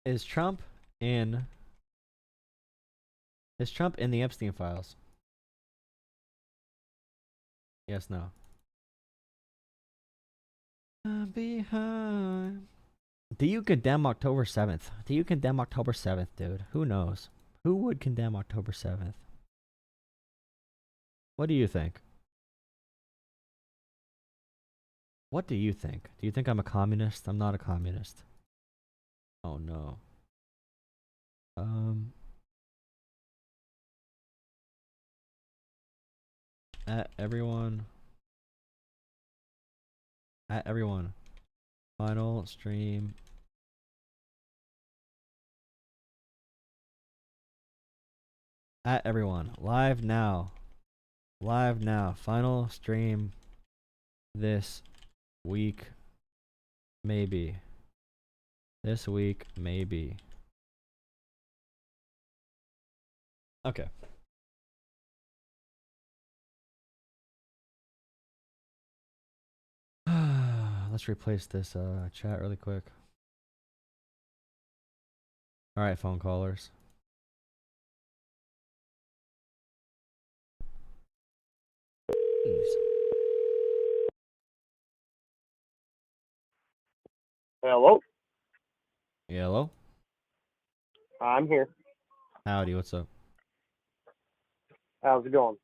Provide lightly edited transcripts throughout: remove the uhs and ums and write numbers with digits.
Is Trump in is Trump in the Epstein files? Yes, no. Behind. Do you condemn October 7th? Do you condemn October 7th, dude? Who knows? Who would condemn October 7th? What do you think? What do you think? Do you think I'm a communist? I'm not a communist. Oh no. Um at everyone at everyone. Final stream. At everyone. Live now. Live now. Final stream this week. Maybe. This week, maybe. Okay. Let's replace this chat really quick. All right, phone callers. Jeez. Hello? Yeah, hello? I'm here. Howdy, what's up? How's it going?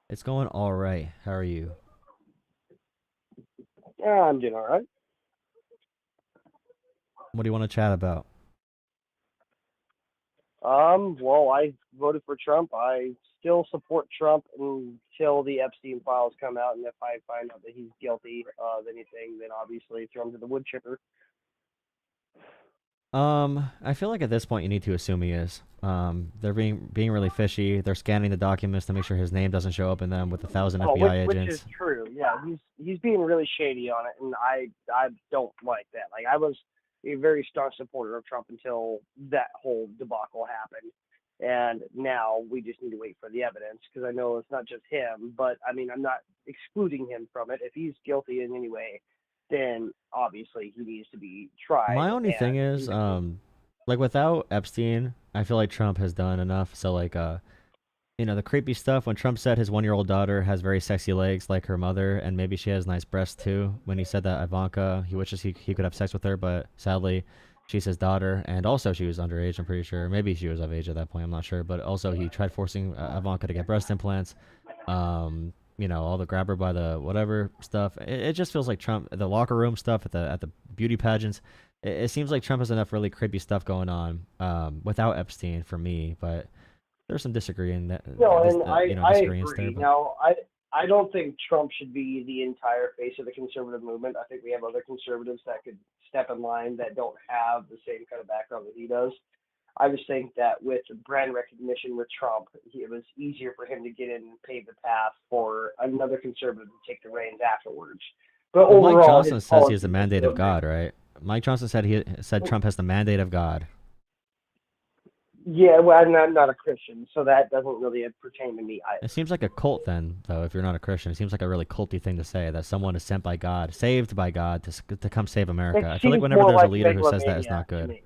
It's going all right. How are you? Yeah, I'm doing all right. What do you want to chat about? Well, I voted for Trump. I still support Trump until the Epstein files come out, and if I find out that he's guilty of anything, then obviously throw him to the wood chipper. I feel like at this point you need to assume he is. They're being really fishy. They're scanning the documents to make sure his name doesn't show up in them with 1,000 Oh, FBI which agents. is true. Yeah, he's being really shady on it, and I don't like that. Like I was a very strong supporter of Trump until that whole debacle happened, and now we just need to wait for the evidence because I know it's not just him, but I mean I'm not excluding him from it. If he's guilty in any way, then obviously he needs to be tried My only thing and is, convicted. like without Epstein, I feel like Trump has done enough. So like, the creepy stuff when Trump said his 1-year-old daughter has very sexy legs like her mother, and maybe she has nice breasts too. When he said that Ivanka, he wishes he could have sex with her, but sadly, she's his daughter, and also she was underage. I'm pretty sure. Maybe she was of age at that point. I'm not sure. But also he tried forcing Ivanka to get breast implants. All the grab her by the whatever stuff. It just feels like Trump, the locker room stuff at the beauty pageants. It seems like Trump has enough really creepy stuff going on without Epstein for me, but there's some disagreeing that No, and I disagreements there. agree. But Now, I don't think Trump should be the entire face of the conservative movement. I think we have other conservatives that could step in line that don't have the same kind of background that he does. I just think that with brand recognition with Trump, it was easier for him to get in and pave the path for another conservative to take the reins afterwards. But well, Mike overall, his Johnson says he has the policies are mandate still of great. God, right? Mike Johnson said he said Trump has the mandate of God. Yeah, well, I'm not a Christian, so that doesn't really pertain to me It either. seems like a cult then, though. If you're not a Christian, it seems like a really culty thing to say that someone is sent by God, saved by God to come save It America. I feel like seems whenever more there's a like leader who says that, it's megalomania not to good. me.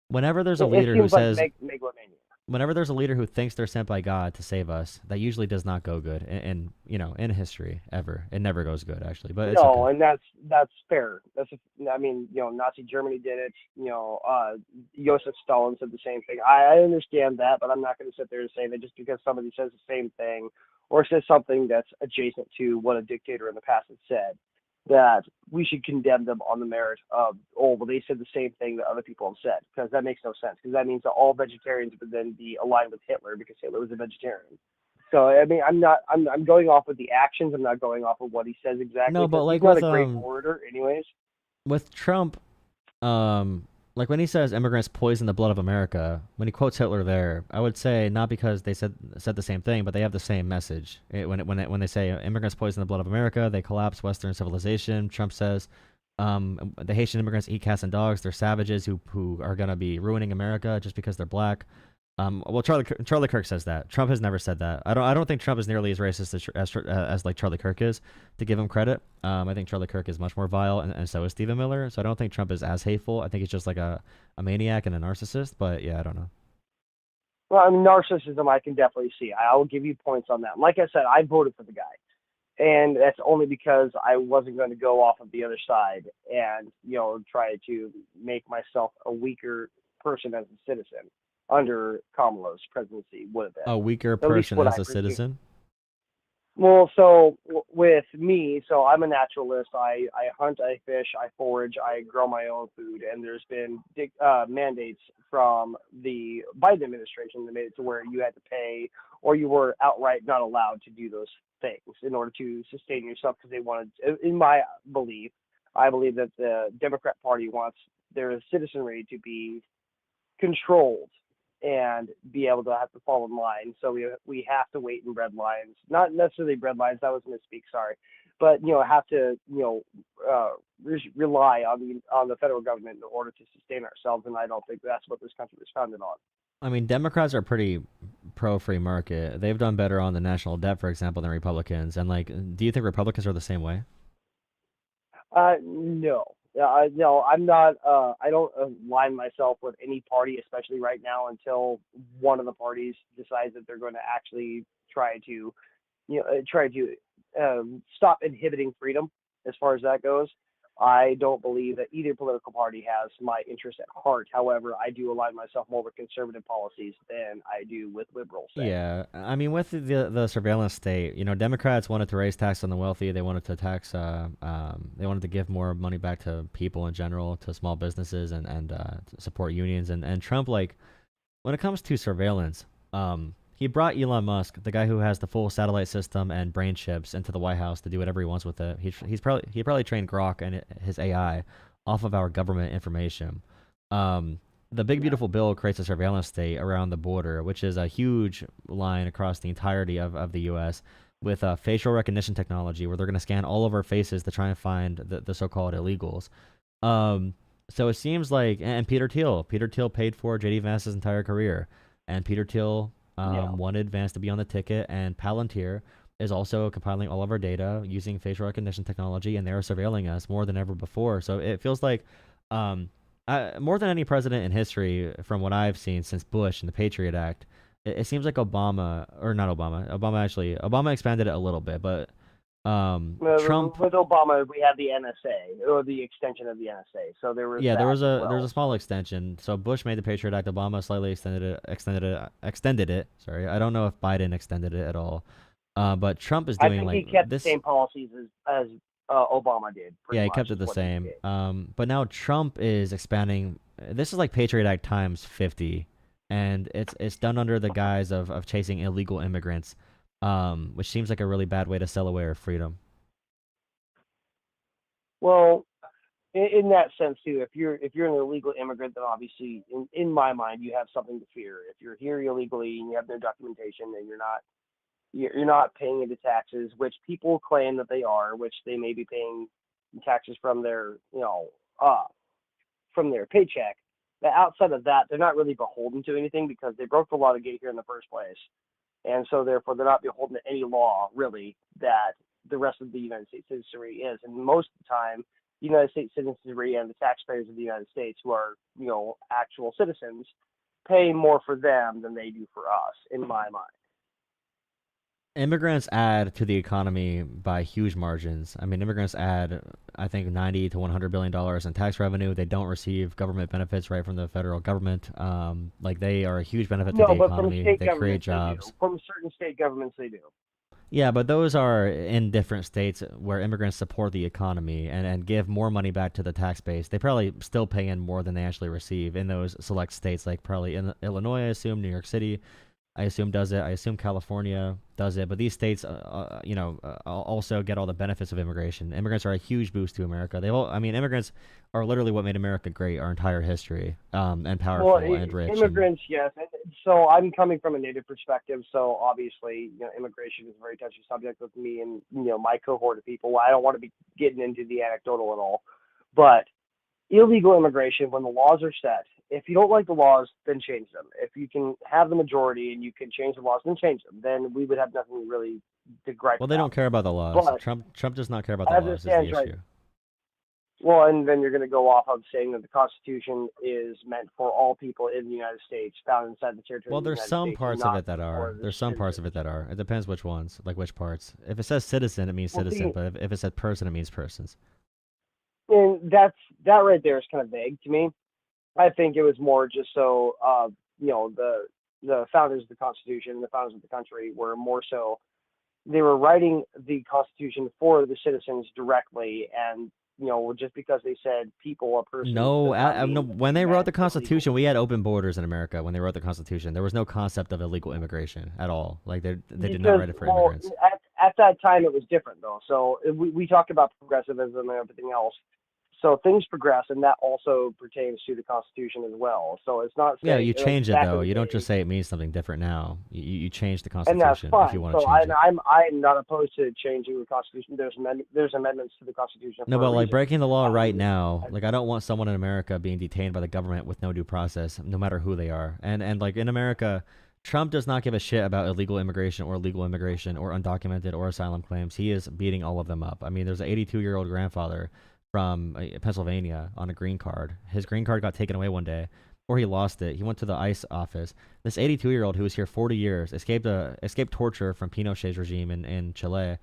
Whenever there's a It leader who seems like says megalomania. whenever there's a leader who thinks they're sent by God to save us, that usually does not go good in history ever. It never goes good actually, but it's okay. No, and that's fair. I mean, Nazi Germany did it. Joseph Stalin said the same thing. I understand that, but I'm not going to sit there and say that just because somebody says the same thing or says something that's adjacent to what a dictator in the past had said, that we should condemn them on the merit of, oh, well, they said the same thing that other people have said, because that makes no sense. Because that means that all vegetarians would then be aligned with Hitler because Hitler was a vegetarian. So I mean, I'm going off of the actions. I'm not going off of what he says exactly No, but because he's like not a great orator, anyways. with Trump, like when he says immigrants poison the blood of America, when he quotes Hitler there, I would say not because they said the same thing, but they have the same message. When they say immigrants poison the blood of America, they collapse Western civilization. Trump says, the Haitian immigrants eat cats and dogs. They're savages who are gonna be ruining America just because they're black. Well, Charlie Kirk says that. Trump has never said that. I don't think Trump is nearly as racist as like Charlie Kirk is. To give him credit, I think Charlie Kirk is much more vile, and so is Stephen Miller. So I don't think Trump is as hateful. I think he's just like a maniac and a narcissist. But yeah, I don't know. Well, I mean, narcissism, I can definitely see. I will give you points on that. Like I said, I voted for the guy, and that's only because I wasn't going to go off of the other side and try to make myself a weaker person as a citizen under Kamala's presidency would have A been. weaker At least person what as I a presume. citizen. Well, so with me, so I'm a naturalist. I hunt, I fish, I forage, I grow my own food, and there's been mandates from the Biden administration that made it to where you had to pay or you were outright not allowed to do those things in order to sustain yourself because they wanted, in my belief, I believe that the Democrat Party wants their citizenry to be controlled and be able to have to fall in line. So we have to wait in bread lines, not necessarily bread lines. That was misspeak, sorry, but have to rely on the federal government in order to sustain ourselves. And I don't think that's what this country was founded on. I mean, Democrats are pretty pro free market. They've done better on the national debt, for example, than Republicans. And like, do you think Republicans are the same way? No. No, I'm not. I don't align myself with any party, especially right now, until one of the parties decides that they're going to actually try to, try to stop inhibiting freedom. As far as that goes, I don't believe that either political party has my interest at heart. However, I do align myself more with conservative policies than I do with liberal, say. Yeah, I mean, with the surveillance state, Democrats wanted to raise tax on the wealthy. They wanted to they wanted to give more money back to people in general, to small businesses, and to support unions. And Trump, like, when it comes to surveillance, he brought Elon Musk, the guy who has the full satellite system and brain chips, into the White House to do whatever he wants with it. He probably trained Grok and his AI off of our government information. The Big Yeah. Beautiful Bill creates a surveillance state around the border, which is a huge line across the entirety of the U.S. with facial recognition technology, where they're going to scan all of our faces to try and find the so-called illegals. Um, so it seems like, and Peter Thiel paid for JD Vance's entire career, and Peter Thiel Yeah. wanted Vance to be on the ticket, and Palantir is also compiling all of our data using facial recognition technology, and they're surveilling us more than ever before. So it feels like, um, more than any president in history, from what I've seen since Bush and the Patriot Act, it seems like Obama, or not Obama, Obama expanded it a little bit, but Trump, With Obama, we had the NSA or the extension of the NSA, so there was yeah, that as there was a well. small extension. So Bush made the Patriot Act, Obama slightly extended it. Sorry, I don't know if Biden extended it at all. But Trump is I doing think like he kept the this. same policies as Obama did, Yeah, pretty he much, kept it is the what he same. did. But now Trump is expanding. This is like Patriot Act times 50, and it's done under the guise of chasing illegal immigrants, which seems like a really bad way to sell away our freedom. Well, in that sense too, if you're an illegal immigrant, then obviously, in my mind, you have something to fear. If you're here illegally and you have no documentation and you're not paying into taxes, which people claim that they are, which they may be paying taxes from their uh from their paycheck. But outside of that, they're not really beholden to anything because they broke the law to get here in the first place, and so therefore they're not beholden to any law really that the rest of the United States citizenry is. And most of the time, the United States citizenry and the taxpayers of the United States, who are actual citizens, pay more for them than they do for us, in my mind. Immigrants add to the economy by huge margins. I mean, immigrants add, I think, 90 to 100 billion dollars in tax revenue. They don't receive government benefits right from the federal government. Like they are a huge benefit to the No, but from economy. state They create governments they do. jobs. From certain state governments they do. Yeah, but those are in different states where immigrants support the economy and give more money back to the tax base. They probably still pay in more than they actually receive in those select states, like probably in Illinois, I assume, New York City, I assume does it. I assume California does it. But these states, also get all the benefits of immigration. Immigrants are a huge boost to America. I mean, immigrants are literally what made America great our entire history, and Well, powerful and rich. And immigrants, yes. So I'm coming from a native perspective, so obviously, immigration is a very touchy subject with me and my cohort of people. I don't want to be getting into the anecdotal at all, but illegal immigration, when the laws are set if you don't like the laws, then change them. If you can have the majority and you can change the laws, then change them. Then we would have nothing really to gripe Well, they don't about. care about the laws. But Trump does not care about the as it laws. Is the stands right, issue. well, and then you're going to go off of saying that the Constitution is meant for all people in the United States, found inside the territory Well, of the there's United some States, parts of not it that for are. the There's some parts of it citizens. that are. It depends which ones, like which parts. If it says citizen, it means Well, citizen. see, But if it said person, it means persons. and that right there is kind of vague to me. I think it was more just so the founders of the Constitution, the founders of the country were more so they were writing the Constitution for the citizens directly, and just because they said people or persons No, does not no. mean When it they wrote meant the illegal. Constitution, we had open borders in America. When they wrote the Constitution, there was no concept of illegal immigration at all. Like they did not Because write it for well, immigrants. at that time it was different though. So we talk about progressivism and everything else. So things progress, and that also pertains to the Constitution as well. So it's not Yeah, saying you like change it back in though. the You don't just day, say it means something different now. You change the and that's Constitution if you fine. want to So change it. I'm not opposed to changing the Constitution. There's amendments to the Constitution No, for a but like reason. breaking the law right Um, now, like I don't want someone in America being detained by the government with no due process, no matter who they are. And like in America, Trump does not give a shit about illegal immigration or legal immigration or undocumented or asylum claims. He is beating all of them up. I mean, there's an 82-year-old grandfather from Pennsylvania on a green card. His green card got taken away one day, or he lost it. He went to the ICE office. This 82-year-old who was here 40 years escaped torture from Pinochet's regime in Chile,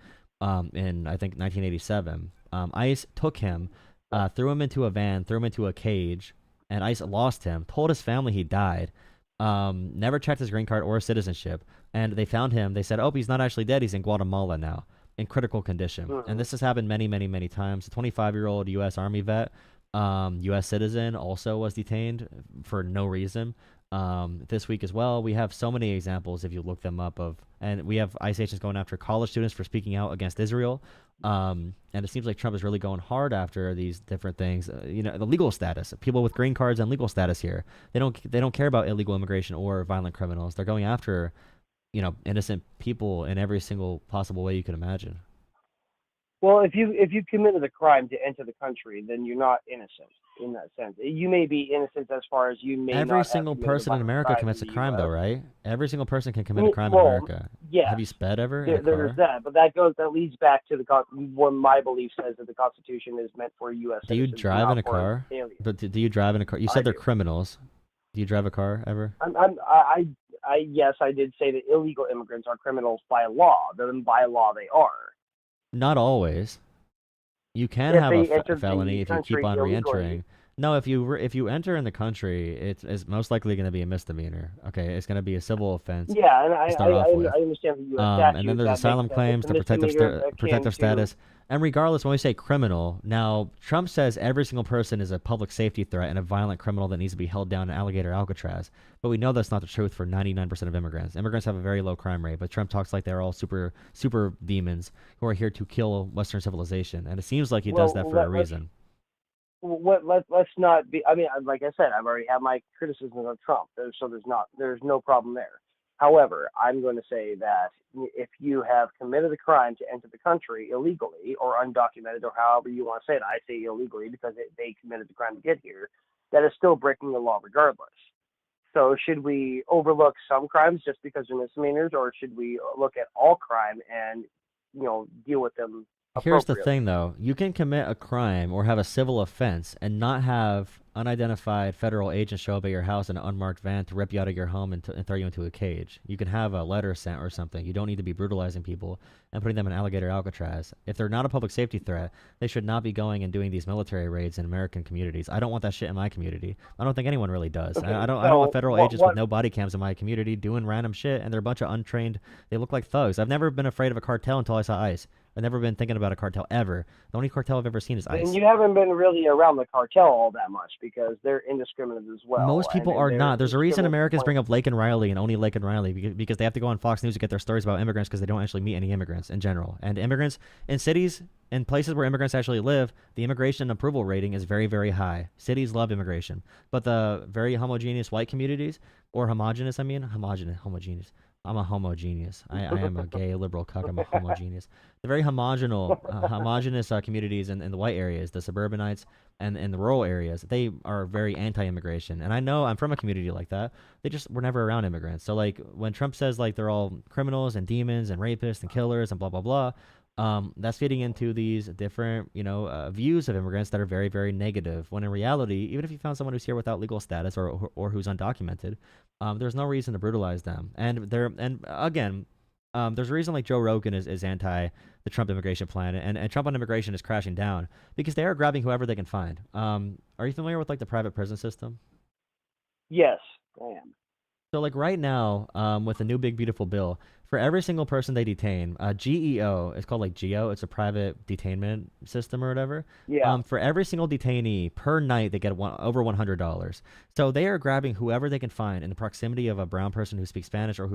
in I think 1987. ICE took him, threw him into a van, threw him into a cage, and ICE lost him. Told his family he died. Never checked his green card or citizenship, and they found him. They said, "Oh, he's not actually dead. He's in Guatemala now." In critical condition. And mhm. this has happened many, many, many times. A 25-year-old U.S. Army vet, U.S. citizen, also was detained for no reason. This week as well, we have so many examples if you look them up and we have ICE agents going after college students for speaking out against Israel. And it seems like Trump is really going hard after these different things. The legal status, people with green cards and legal status here. They don't care about illegal immigration or violent criminals. They're going after innocent people in every single possible way you can imagine. Well, if you committed a crime to enter the country, then you're not innocent in that sense. You may be innocent as far as you may Every not have single committed a person in violent America crime in commits a the crime, though, U.S. right? Every single person can commit a crime in Well, America. yes, Have you sped ever in a there's car? that, but that leads back to what my belief says that the Constitution is meant for U.S. Do you citizens, drive in not a for car? aliens. But do you drive in a car? You I said they're do. criminals. Do you drive a car ever? Yes, I did say that illegal immigrants are criminals by law. Then by law they are. Not always. You can If have a they entered felony the if you keep country on illegally. re-entering. No, if you enter in the country, it's most likely going to be a misdemeanor. Okay, it's going to be a civil offense Yeah, and to start off with. I understand the U.S. And then statute. there's That makes asylum sense. It's claims a to misdemeanor akin protective to. status. And regardless, when we say criminal, now Trump says every single person is a public safety threat and a violent criminal that needs to be held down in alligator Alcatraz. But we know that's not the truth for 99% of immigrants. Immigrants have a very low crime rate, but Trump talks like they're all super demons who are here to kill Western civilization. And it seems like he does Well, that for a reason. let's not be. I mean, like I said, I've already had my criticisms of Trump, so there's no problem there. However, I'm going to say that if you have committed a crime to enter the country illegally or undocumented or however you want to say it, I say illegally because they committed the crime to get here, that is still breaking the law regardless. So should we overlook some crimes just because they're misdemeanors, or should we look at all crime and deal with them Here's the appropriately? thing, though. You can commit a crime or have a civil offense and not have unidentified federal agents show up at your house in an unmarked van to rip you out of your home and throw you into a cage. You can have a letter sent or something. You don't need to be brutalizing people and putting them in alligator Alcatraz. If they're not a public safety threat, they should not be going and doing these military raids in American communities. I don't want that shit in my community. I don't think anyone really does. I Okay, don't. I don't want so federal what agents with what no body cams in my community doing random shit, and they're a bunch of untrained. They look like thugs. I've never been afraid of a cartel until I saw ICE. I've never been thinking about a cartel ever. The only cartel I've ever seen is And ICE. you haven't been really around the cartel all that much because they're indiscriminate as well, Most and, people and are they're not. There's a reason indiscriminate to the Americans point. bring up Lake and Riley and only Lake and Riley because they have to go on Fox News to get their stories about immigrants because they don't actually meet any immigrants in general. And immigrants in cities and places where immigrants actually live, the immigration approval rating is very, very high. Cities love immigration. But the very homogeneous white communities, or homogenous, homogeneous, I'm a homogeneous. I am a gay liberal cuck. I'm a homogeneous. The very homogenous communities in the white areas, the suburbanites, and in the rural areas, they are very anti-immigration. And I know I'm from a community like that. They just were never around immigrants. So like when Trump says like they're all criminals and demons and rapists and killers and blah blah blah, that's feeding into these different, views of immigrants that are very, very negative. When in reality, even if you found someone who's here without legal status or who's undocumented, there's no reason to brutalize them. And again, there's a reason like Joe Rogan is anti the Trump immigration plan, and Trump on immigration is crashing down because they are grabbing whoever they can find. Are you familiar with like the private prison system? Yes, I am. So like right now, with the new big beautiful bill, for every single person they detain, GEO, it's called like GEO, it's a private detainment system or whatever. Yeah. For every single detainee per night, they get over $100. So they are grabbing whoever they can find in the proximity of a brown person who speaks Spanish or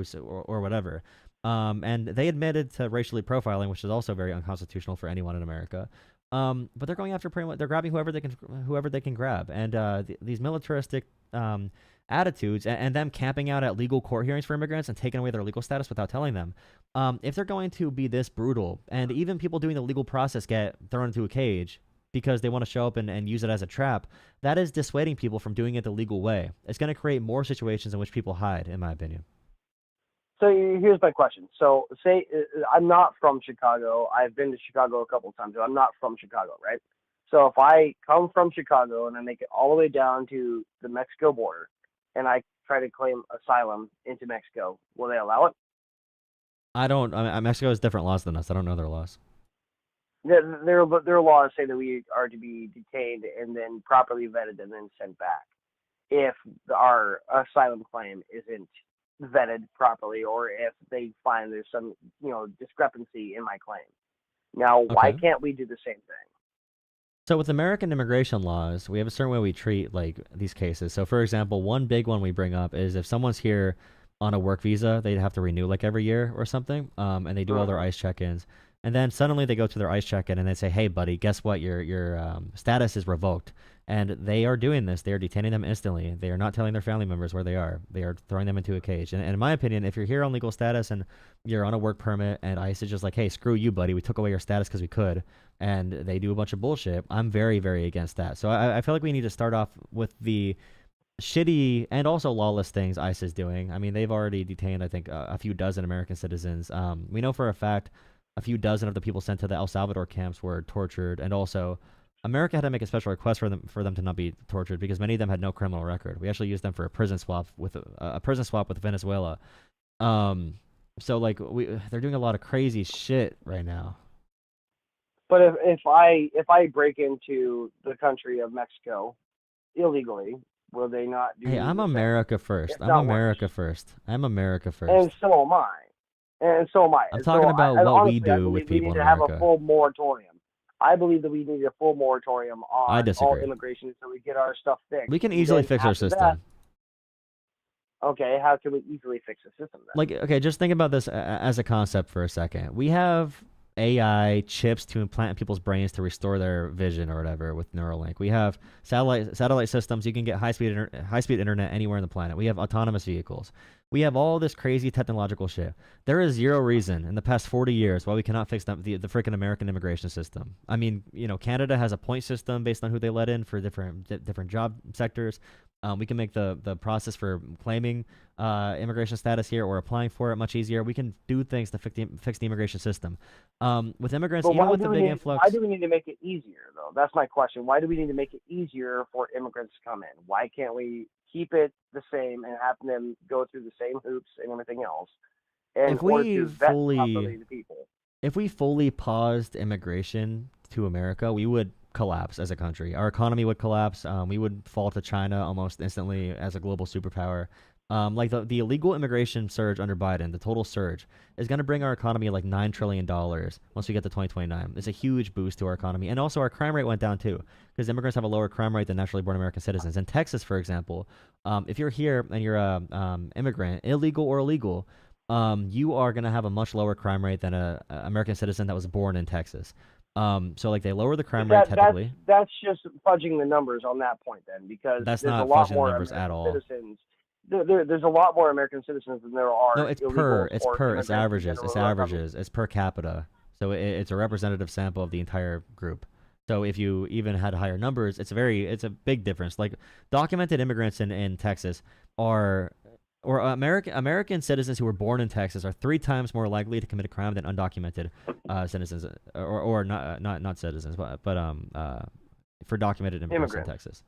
whatever. And they admitted to racially profiling, which is also very unconstitutional for anyone in America. But they're going after pretty much, they're grabbing whoever they can grab, and these militaristic attitudes and them camping out at legal court hearings for immigrants and taking away their legal status without telling them. If they're going to be this brutal, and even people doing the legal process get thrown into a cage because they want to show up and use it as a trap, that is dissuading people from doing it the legal way. It's going to create more situations in which people hide, in my opinion. So here's my question. So say I'm not from Chicago. I've been to Chicago a couple of times, but I'm not from Chicago, right? So if I come from Chicago and I make it all the way down to the Mexico border, and I try to claim asylum into Mexico, will they allow it? Mexico has different laws than us. I don't know their laws. Their laws say that we are to be detained and then properly vetted and then sent back if our asylum claim isn't vetted properly, or if they find there's some discrepancy in my claim. Now, why Okay. can't we do the same thing? So with American immigration laws, we have a certain way we treat like these cases. So for example, one big one we bring up is if someone's here on a work visa, they'd have to renew like every year or something, and they do all their ICE check-ins, and then suddenly they go to their ICE check-in and they say, "Hey, buddy, guess what? Your status is revoked." And they are doing this. They are detaining them instantly. They are not telling their family members where they are. They are throwing them into a cage. And in my opinion, if you're here on legal status and you're on a work permit and ICE is just like, "Hey, screw you, buddy. We took away your status because we could," and they do a bunch of bullshit, I'm very, very against that. So I feel like we need to start off with the shitty and also lawless things ICE is doing. I mean, they've already detained, I think, a few dozen American citizens. We know for a fact a few dozen of the people sent to the El Salvador camps were tortured, and also America had to make a special request for them to not be tortured because many of them had no criminal record. We actually used them for a prison swap with Venezuela. So like they're doing a lot of crazy shit right now. But if I break into the country of Mexico illegally, will they not do? Hey, I'm the same? America first. If I'm not America worse. first. I'm America And first. so am I. And so am I. I'm And talking so about I what we honestly, I do with believe we people need in to have a America. full moratorium. I believe that we need a full moratorium I on all disagree. immigration until we get our stuff fixed. We can And easily then fix our after system. that, okay, how can we easily fix the system then? Like, okay, just think about this as a concept for a second. We have AI chips to implant in people's brains to restore their vision or whatever with Neuralink. We have satellite systems. You can get high speed internet anywhere on the planet. We have autonomous vehicles. We have all this crazy technological shit. There is zero reason in the past 40 years why we cannot fix the freaking American immigration system. I mean, Canada has a point system based on who they let in for different job sectors. We can make the process for claiming immigration status here or applying for it much easier. We can do things to fix the immigration system. With immigrants, But even with the big influx. why do we need to make it easier, though? That's my question. Why do we need to make it easier for immigrants to come in? Why can't we keep it the same and have them go through the same hoops and everything else in If order we to vet fully properly the people? if we fully paused immigration to America, we would collapse as a country. Our economy would collapse. We would fall to China almost instantly as a global superpower. Like the illegal immigration surge under Biden, the total surge is going to bring our economy like $9 trillion once we get to 2029. It's a huge boost to our economy. And also our crime rate went down too because immigrants have a lower crime rate than naturally born American citizens. In Texas, for example, if you're here and you're a immigrant, illegal or illegal, you are going to have a much lower crime rate than a American citizen that was born in Texas. So like they lower the crime rate technically. That's just fudging the numbers on that point then, because That's there's a not lot fudging the more numbers at American all. citizens there's a lot more American citizens than there No, are it's illegals it's or it's immigrants in averages, general. it's per capita. So it's a representative sample of the entire group. So if you even had higher numbers, it's a big difference. Like documented immigrants in Texas are or American citizens who were born in Texas are 3 times more likely to commit a crime than undocumented citizens or not citizens, but for documented immigrants in Immigrants. Texas.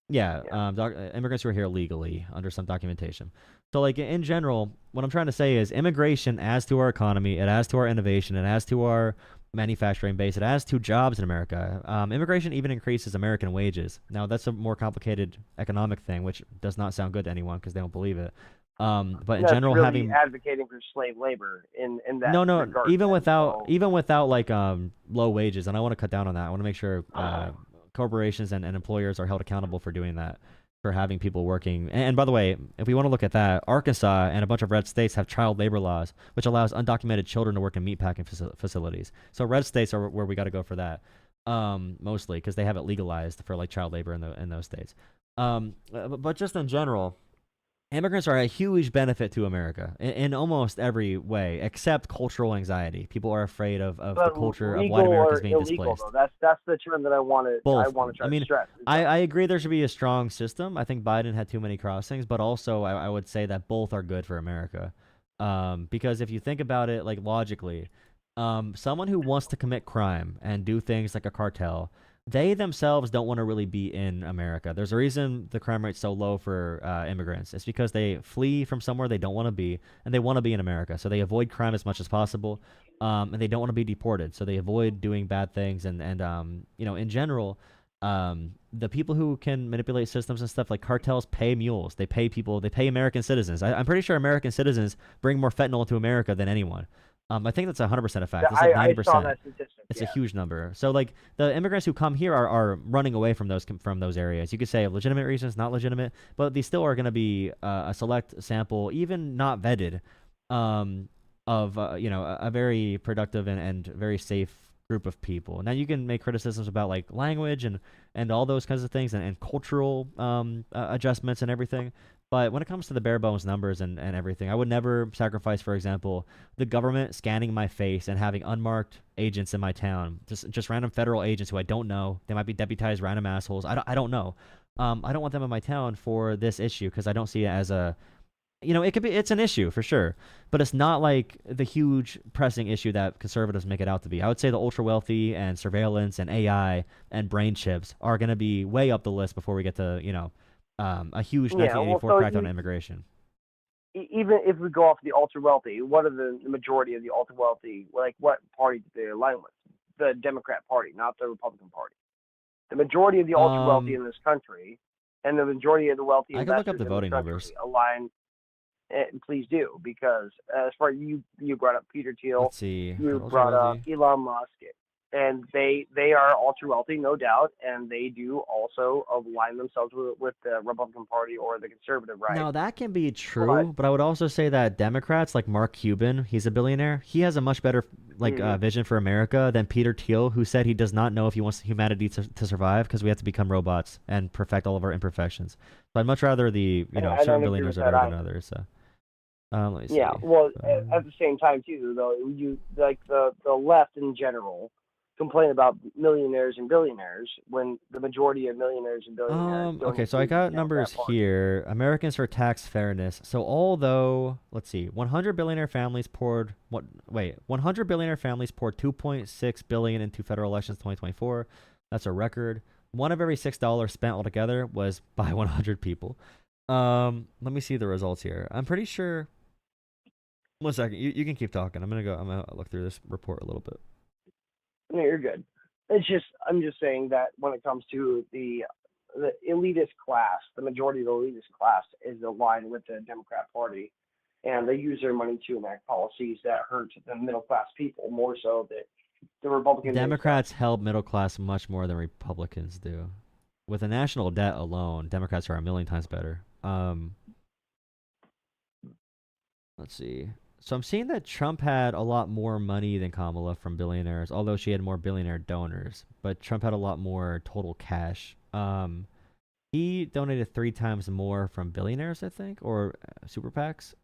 Yeah, Yeah. immigrants who are here legally under some documentation. So, like in general, what I'm trying to say is immigration adds to our economy, it adds to our innovation, it adds to our manufacturing base, it adds to jobs in America. Immigration even increases American wages. Now, that's a more complicated economic thing, which does not sound good to anyone because they don't believe it. But in That's general, really having advocating for slave labor in that no, regard. Then. So, even without like low wages, and I want to cut down on that. I want to make sure corporations and employers are held accountable for doing that, for having people working. And by the way, if we want to look at that, Arkansas and a bunch of red states have child labor laws, which allows undocumented children to work in meatpacking facilities. So red states are where we got to go for that, mostly because they have it legalized for like child labor in those states. But just in general, immigrants are a huge benefit to America in almost every way, except cultural anxiety. People are afraid of the but culture of white legal Americans or being illegal displaced. though. That's the term that I Both. want to try I mean, to stress. I agree there should be a strong system. I think Biden had too many crossings, but also I would say that both are good for America. Because if you think about it, like logically, someone who wants to commit crime and do things like a cartel, they themselves don't want to really be in America. There's a reason the crime rate's so low for immigrants. It's because they flee from somewhere they don't want to be, and they want to be in America. So they avoid crime as much as possible, and they don't want to be deported. So they avoid doing bad things. And in general, the people who can manipulate systems and stuff like cartels pay mules. They pay people. They pay American citizens. I'm pretty sure American citizens bring more fentanyl to America than anyone. I think that's 100% a fact. It's like I saw 90%. that statistic. It's Yeah. a huge number. So like the immigrants who come here are running away from those areas. You could say legitimate reasons, not legitimate, but they still are going to be a select sample, even not vetted, of a very productive and very safe group of people. Now you can make criticisms about like language and all those kinds of things and cultural adjustments and everything. But when it comes to the bare bones numbers and everything, I would never sacrifice, for example, the government scanning my face and having unmarked agents in my town, just random federal agents who I don't know. They might be deputized random assholes. I don't know. I don't want them in my town for this issue because I don't see it as it's an issue for sure, but it's not like the huge pressing issue that conservatives make it out to be. I would say the ultra wealthy and surveillance and AI and brain chips are going to be way up the list before we get to a huge 1984 crackdown on immigration. Even if we go off the ultra wealthy, what are the majority of the ultra wealthy? Like, what party do they align with? The Democrat Party, not the Republican Party. The majority of the ultra wealthy in this country, and the majority of the wealthy I can look up the voting numbers. Align. And please do, because as far as you brought up Peter Thiel, let's see, you brought up Elon Musk, and they are ultra wealthy, no doubt, and they do also align themselves with the Republican Party or the conservative right. Now that can be true, but I would also say that Democrats like Mark Cuban, he's a billionaire. He has a much better vision for America than Peter Thiel, who said he does not know if he wants humanity to survive because we have to become robots and perfect all of our imperfections. So I'd much rather certain billionaires are better than others. So. Let me see. Yeah, well, at the same time too, though, you like the left in general complain about millionaires and billionaires when the majority of millionaires and billionaires. Okay, so I got numbers here. Americans for Tax Fairness. So although, let's see, 100 billionaire families poured 2.6 billion into federal elections in 2024. That's a record. One of every $6 spent altogether was by 100 people. Let me see the results here. I'm pretty sure. 1 second. You can keep talking. I'm gonna look through this report a little bit. No, you're good. I'm just saying that when it comes to the elitist class, the majority of the elitist class is aligned with the Democrat Party, and they use their money to enact policies that hurt the middle class people more so than the Republican Democrats help middle class much more than Republicans do. With the national debt alone, Democrats are a million times better. Let's see. So I'm seeing that Trump had a lot more money than Kamala from billionaires, although she had more billionaire donors. But Trump had a lot more total cash. He he donated 3 times more from billionaires, I think, or super PACs.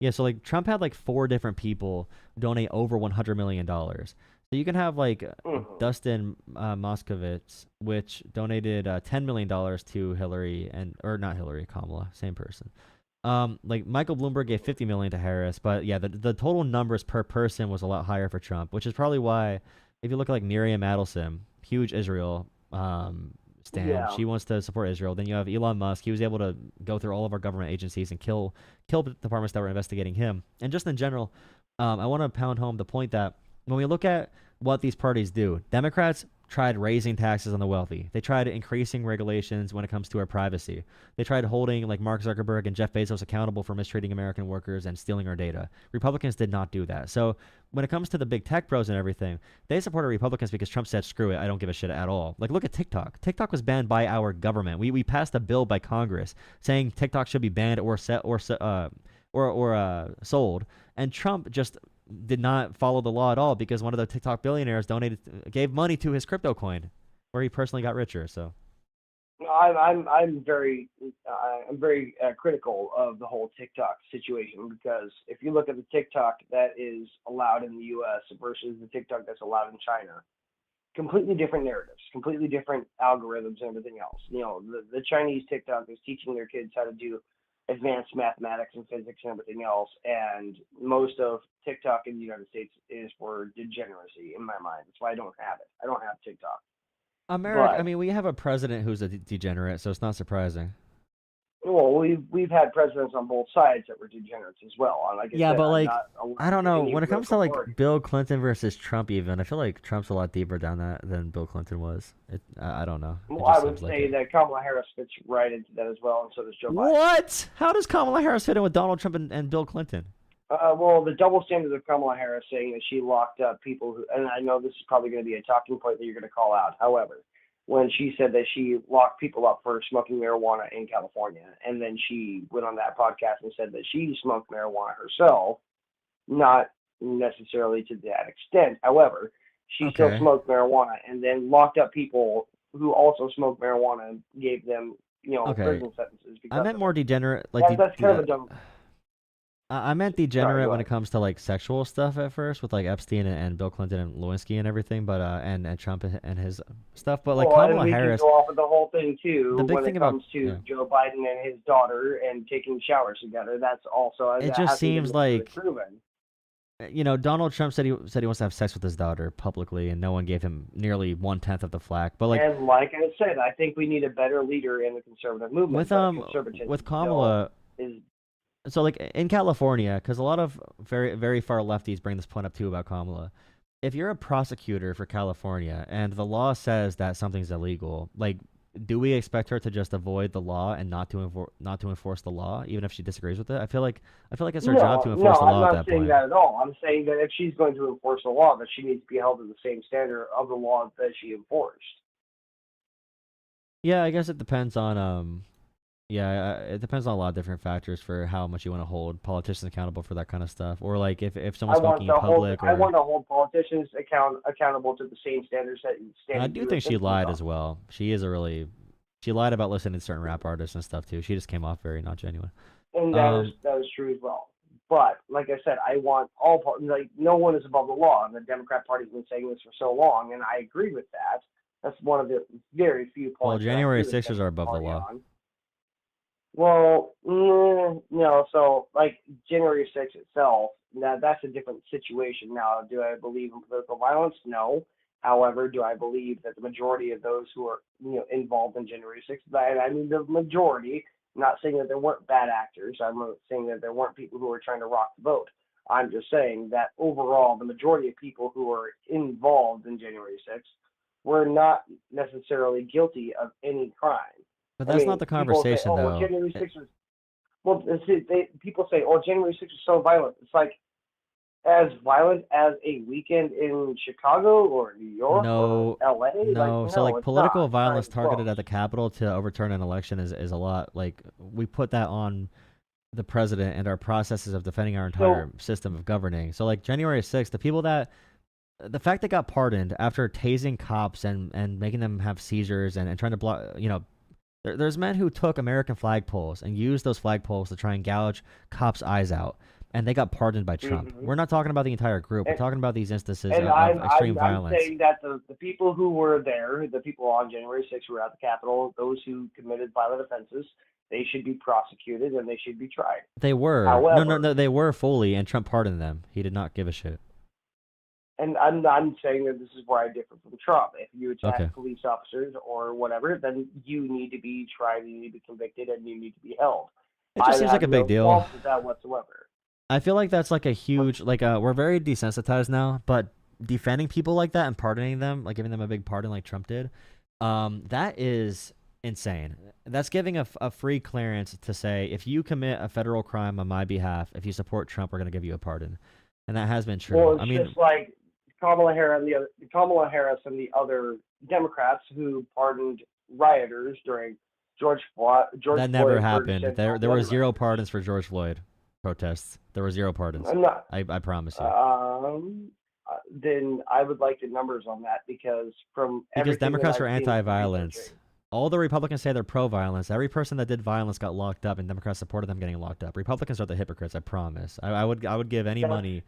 Yeah, so like Trump had like 4 different people donate over $100 million. So you can have like Hmm. Dustin Moskovitz, which donated $10 million to Hillary and or not Hillary, Kamala, same person. Like Michael Bloomberg gave 50 million to Harris, but yeah, the total numbers per person was a lot higher for Trump, which is probably why if you look at like Miriam Adelson, huge Israel stand, Yeah. she wants to support Israel. Then you have Elon Musk, he was able to go through all of our government agencies and kill departments that were investigating him. And just in general, I want to pound home the point that when we look at what these parties do, Democrats tried raising taxes on the wealthy. They tried increasing regulations when it comes to our privacy. They tried holding like Mark Zuckerberg and Jeff Bezos accountable for mistreating American workers and stealing our data. Republicans did not do that. So when it comes to the big tech bros and everything, they supported Republicans because Trump said, "Screw it, I don't give a shit at all." Like look at TikTok. TikTok was banned by our government. We passed a bill by Congress saying TikTok should be banned or sold, and Trump just did not follow the law at all because one of the TikTok billionaires gave money to his crypto coin, where he personally got richer. So I'm very critical of the whole TikTok situation because if you look at the TikTok that is allowed in the U.S. versus the TikTok that's allowed in China, completely different narratives, completely different algorithms and everything else. The Chinese TikTok is teaching their kids how to do advanced mathematics and physics and everything else, and most of TikTok in the United States is for degeneracy in my mind. That's why I don't have it. I don't have TikTok. America, I But mean, we have a president who's a degenerate, so it's not surprising. well, we've had presidents on both sides that were degenerates as well. And like I Yeah, said, but I'm like, not I allergic don't to know. any When it comes to political like party. Bill Clinton versus Trump, even I feel like Trump's a lot deeper down that than Bill Clinton was. I don't know. It Well, I just would seems like say it. that Kamala Harris fits right into that as well, and so does Joe Biden. What? How does Kamala Harris fit in with Donald Trump and Bill Clinton? Well, the double standards of Kamala Harris saying that she locked up people who, and I know this is probably going to be a talking point that you're going to call out. However, when she said that she locked people up for smoking marijuana in California, and then she went on that podcast and said that she smoked marijuana herself, not necessarily to that extent. However, she still Okay. smoked marijuana and then locked up people who also smoked marijuana and gave them, Okay. prison sentences I because meant of more it. degenerate, like That's kind of a dumb. I meant Sorry, degenerate go when it ahead. comes to like sexual stuff at first with like Epstein and Bill Clinton and Lewinsky and everything, but and Trump and his stuff. But like Well, and Kamala we can Harris, go off of the whole thing the too big when thing it about comes to yeah, Joe Biden and his daughter and taking showers together. That's also it that just hasn't been seems necessarily like proven. Donald Trump said he wants to have sex with his daughter publicly, and no one gave him nearly 1/10 of the flack. But like And like I said, I think we need a better leader in the conservative movement. But with conservatism still Kamala, is. so like in California, because a lot of very far lefties bring this point up too about Kamala. If you're a prosecutor for California and the law says that something's illegal, like, do we expect her to just avoid the law and not to enforce the law, even if she disagrees with it? I feel like it's her job to No, enforce the I'm law at not that saying point. that at all. I'm saying that if she's going to enforce the law, that she needs to be held to the same standard of the law that she enforced. Yeah, I guess it depends on yeah, it depends on a lot of different factors for how much you want to hold politicians accountable for that kind of stuff, or like if someone's smoking in public, I or want to hold politicians accountable to the same standards that and I standard do U.S. think she citizens lied are. as well. She lied about listening to certain rap artists and stuff too. She just came off very not genuine. And Um, that is true as well. But like I said, I want like no one is above the law, and the Democrat Party's been saying this for so long, and I agree with that. That's one of the very few well, points that I agree January with the 6ers are Democrat above the Party law. on. Well, no. So, like January 6th itself, that's a different situation. Now, do I believe in political violence? No. However, do I believe that the majority of those who are involved in January 6th, I mean the majority. I'm not saying that there weren't bad actors. I'm not saying that there weren't people who were trying to rock the boat. I'm just saying that overall, the majority of people who were involved in January 6th were not necessarily guilty of any crime. But I that's not mean, the people say, conversation "Oh, well, though. January 6th was." Well, people say, "Oh, January 6th was so violent." It's like as violent as a weekend in Chicago or New York or No, L.A. Like, no. So no, like it's not. political It's not violence even close. targeted at the Capitol to overturn an election is a lot. Like we put that on the president and our processes of defending our entire So system of governing. So like January 6th, the fact they got pardoned after tasing cops and making them have seizures and trying to block, There's men who took American flagpoles and used those flagpoles to try and gouge cops' eyes out, and they got pardoned by Trump. Hmm. We're not talking about the entire group. We're And, talking about these instances and of I'm extreme I'm I'm violence. saying that the people who were there, the people on January 6th who were at the Capitol, those who committed violent offenses, they should be prosecuted and they should be tried. They were. No, no, However, no, they were fully, and Trump pardoned them. He did not give a shit. and I'm saying that this is where I differ from Trump. If you Okay. attack police officers or whatever, then you need to be tried, you need to be convicted, and you need to be held. It I just seems like have a big no deal. qualms with that whatsoever. I feel like that's like a But huge, like, we're very desensitized now, but defending people like that and pardoning them, like giving them a big pardon like Trump did, that is insane. That's giving a free clearance to say, if you commit a federal crime on my behalf, if you support Trump, we're going to give you a pardon. And that has been true. well, I it's mean, just like Kamala Harris and the other Democrats who pardoned rioters during George that never Floyd happened. Ferguson, There all the were other zero rioters. pardons for George Floyd protests. There were zero pardons. I'm not. I promise you. Then I would like the numbers on that because from Because everything that Democrats are I've seen from anti-violence. researching, All the Republicans say they're pro-violence. Every person that did violence got locked up, and Democrats supported them getting locked up. Republicans are the hypocrites. I promise. I would give any that's money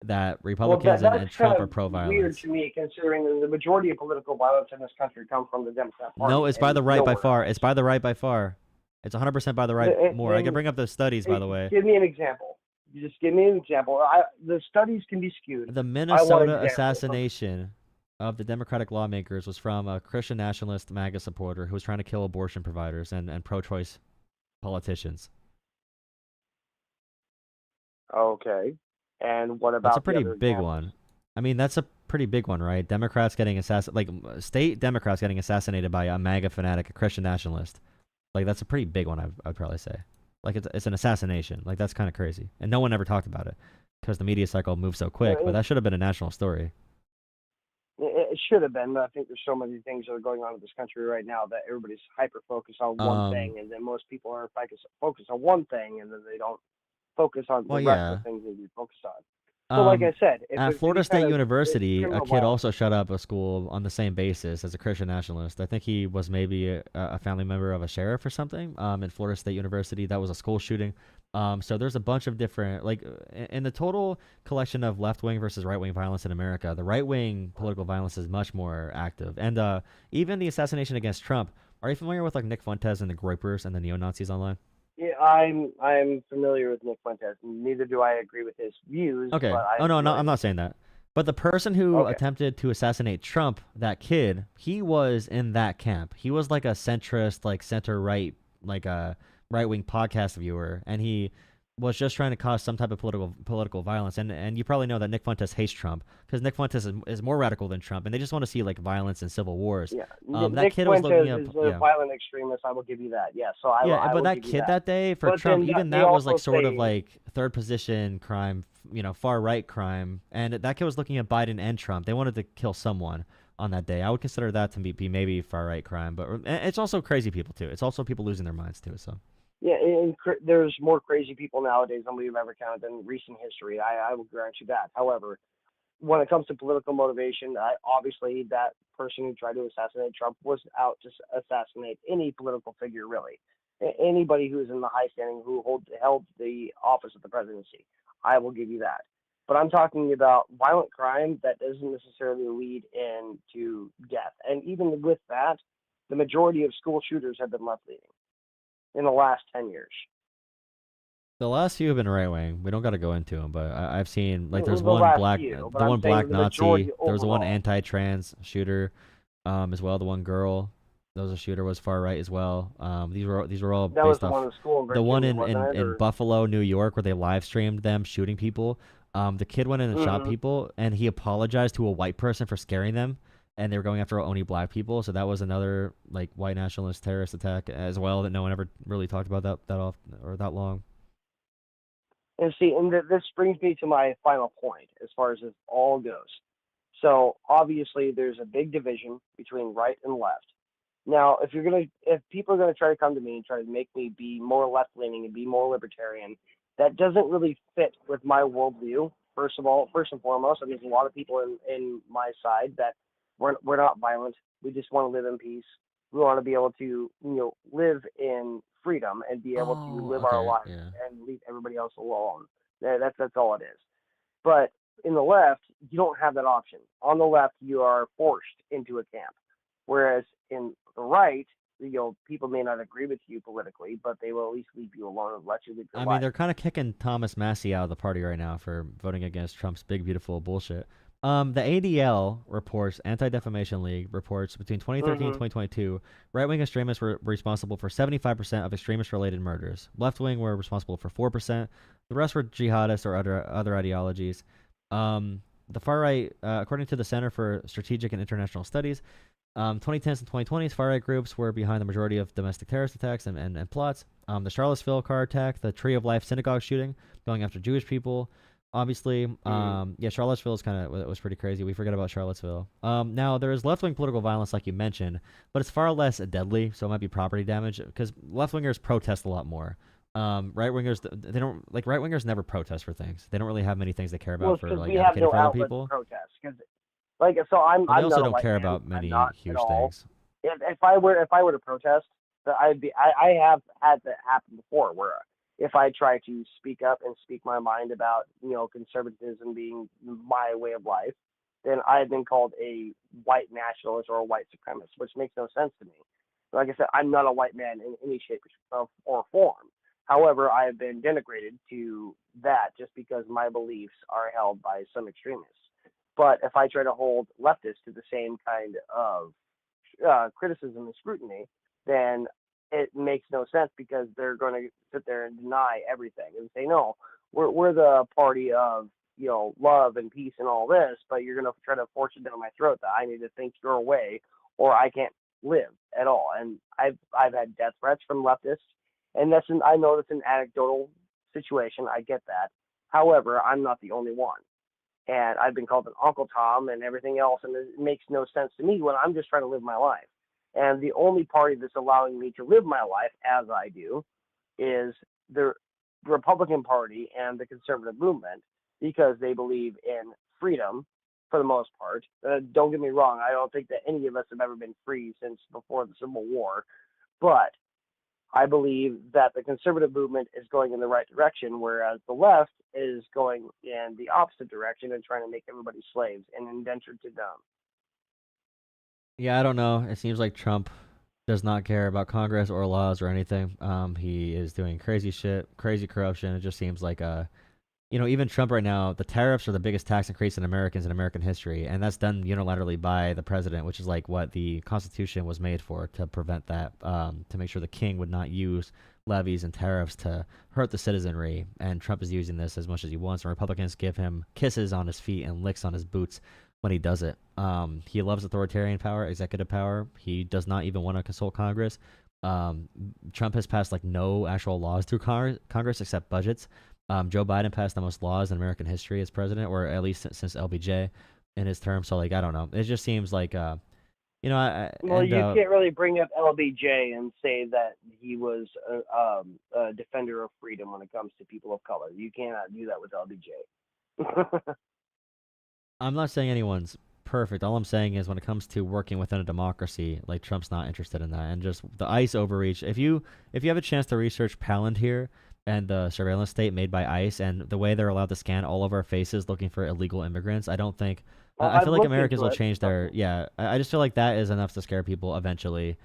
that well, Republicans that's and kind Trump are of weird pro-violence. to me, considering that the majority of political violence in this country comes from the Democrat No, Party it's by and the right by nowhere far. else. It's by the right by far. It's 100% by the right more. I can Then bring up the studies, by the way. give me an example. You just give me an example. The studies can be skewed. The I want Minnesota examples of. assassination of the Democratic lawmakers was from a Christian nationalist MAGA supporter who was trying to kill abortion providers and pro-choice politicians. Okay. And what That's a about the pretty other big examples? one. I mean, that's a pretty big one, right? Democrats getting state Democrats getting assassinated by a MAGA fanatic, a Christian nationalist. Like, that's a pretty big one, I'd probably say. Like, it's an assassination. Like, that's kind of crazy. And no one ever talked about it because the media cycle moved so quick, but It, that should have been a national story. it should have been, but I think there's so many things that are going on in this country right now that everybody's hyper focused on one Um, thing, and then most people are focused on one thing, and then they don't focus on the well, rest of yeah. the things they need to focus on. So, like I Um, said, if at there's Florida any kind State of University, a criminal kid violence, also shut up a school on the same basis as a Christian nationalist. I think he was maybe a family member of a sheriff or something. At Florida State University, that was a school shooting. So there's a bunch of different, like, in the total collection of left wing versus right wing violence in America, the right wing political violence is much more active. And even the assassination against Trump. Are you familiar with like Nick Fuentes and the Groypers and the neo Nazis online? yeah, I'm familiar with Nick Fuentes. Neither do I agree with his views, Okay. but Oh I'm no, no, familiar I'm with not saying that. But the person who Okay. attempted to assassinate Trump, that kid, he was in that camp. He was like a centrist, like center right, like a right wing podcast viewer, and he was just trying to cause some type of political violence. And you probably know that Nick Fuentes hates Trump because Nick Fuentes is more radical than Trump, and they just want to see like violence and civil wars. Yeah, That Nick kid was looking Fuentes up, is a yeah. violent extremist. I will give you that. Yeah, so Yeah, I but will that give you kid that. that day for But Trump, then even they that was like also sort of say, like third position crime, far right crime, and that kid was looking at Biden and Trump. They wanted to kill someone on that day. I would consider that to be maybe far right crime, but it's also crazy people too. It's also people losing their minds too. So yeah, there's more crazy people nowadays than we've ever counted in recent history. I will grant you that. However, when it comes to political motivation, obviously that person who tried to assassinate Trump was out to assassinate any political figure, really. Anybody who is in the high standing who held the office of the presidency. I will give you that. But I'm talking about violent crime that doesn't necessarily lead into death. And even with that, the majority of school shooters have been left leaning in the last 10 years. the last few have been right wing. We don't got to go into them, but I've seen like there's The one last black, few, but the I'm one saying black the Nazi. majority There was the one overall. anti-trans shooter, as well. The one girl, that was a shooter, was far right as well. These were all That was based the one off in school in the one Virginia, wasn't it? in Or Buffalo, New York, where they live streamed them shooting people. The kid went in and shot hmm people, and he apologized to a white person for scaring them, and they were going after only black people. So that was another like white nationalist terrorist attack as well that no one ever really talked about that often or that long. And see, and this brings me to my final point as far as this all goes. So obviously, there's a big division between right and left. Now, if people are gonna try to come to me and try to make me be more left leaning and be more libertarian, that doesn't really fit with my worldview. First of all, first and foremost, and there's a lot of people in my side that we're not violent. We just want to live in peace. We want to be able to, live in freedom and be able to Oh, live our okay, lives yeah. and leave everybody else alone. That's all it is. But in the left, you don't have that option. On the left, you are forced into a camp, whereas in the right, people may not agree with you politically, but they will at least leave you alone and let you live your I mean, life. they're kind of kicking Thomas Massey out of the party right now for voting against Trump's big, beautiful bullshit. The ADL reports, Anti-Defamation League reports, between 2013 and Hmm. 2022, right-wing extremists were responsible for 75% of extremist-related murders. Left-wing were responsible for 4%. The rest were jihadists or other ideologies. The far right, according to the Center for Strategic and International Studies, 2010s and 2020s, far right groups were behind the majority of domestic terrorist attacks and plots. The Charlottesville car attack, the Tree of Life synagogue shooting, going after Jewish people. Obviously, Hmm. yeah, Charlottesville is kind of was pretty crazy. We forget about Charlottesville. Now there is left wing political violence, like you mentioned, but it's far less deadly. So it might be property damage because left wingers protest a lot more. Right wingers, they don't like right wingers never protest for things. They don't really have many things they care Well, about it's for because like we have advocating no for other outlet to people. protest. Because, like, so I'm Well, they I'm also not a don't white care man. about I'm many not at huge all. things. If I were to protest, that I have had that happen before, where if I try to speak up and speak my mind about conservatism being my way of life, then I've been called a white nationalist or a white supremacist, which makes no sense to me. Like I said, I'm not a white man in any shape or form. However, I have been denigrated to that just because my beliefs are held by some extremists. But if I try to hold leftists to the same kind of criticism and scrutiny, then it makes no sense because they're going to sit there and deny everything and say, no, we're the party of love and peace and all this, but you're going to try to force it down my throat that I need to think your way or I can't live at all. And I've had death threats from leftists, and I know that's an anecdotal situation. I get that. However, I'm not the only one, and I've been called an Uncle Tom and everything else, and it makes no sense to me when I'm just trying to live my life. And the only party that's allowing me to live my life as I do is the Republican Party and the conservative movement because they believe in freedom for the most part. Don't get me wrong, I don't think that any of us have ever been free since before the Civil War, but I believe that the conservative movement is going in the right direction, whereas the left is going in the opposite direction and trying to make everybody slaves and indentured to them. Yeah, I don't know. It seems like Trump does not care about Congress or laws or anything. He is doing crazy shit, crazy corruption. It just seems like even Trump right now, the tariffs are the biggest tax increase in Americans in American history, and that's done unilaterally by the president, which is like what the Constitution was made for, to prevent that, to make sure the king would not use levies and tariffs to hurt the citizenry. And Trump is using this as much as he wants, and Republicans give him kisses on his feet and licks on his boots when he does it. He loves authoritarian power, executive power. He does not even want to consult Congress. Um, Trump has passed like no actual laws through Congress except budgets. Joe Biden passed the most laws in American history as president, or at least since LBJ in his term. So, like, I don't know. It just seems like, Well, you can't really bring up LBJ and say that he was a defender of freedom when it comes to people of color. You cannot do that with LBJ. I'm not saying anyone's perfect. All I'm saying is when it comes to working within a democracy, like Trump's not interested in that, and just the ICE overreach. If you have a chance to research Palantir and the surveillance state made by ICE and the way they're allowed to scan all of our faces looking for illegal immigrants, I don't think. I I've feel like looked Americans into will it. change their. Yeah, I just feel like that is enough to scare people eventually.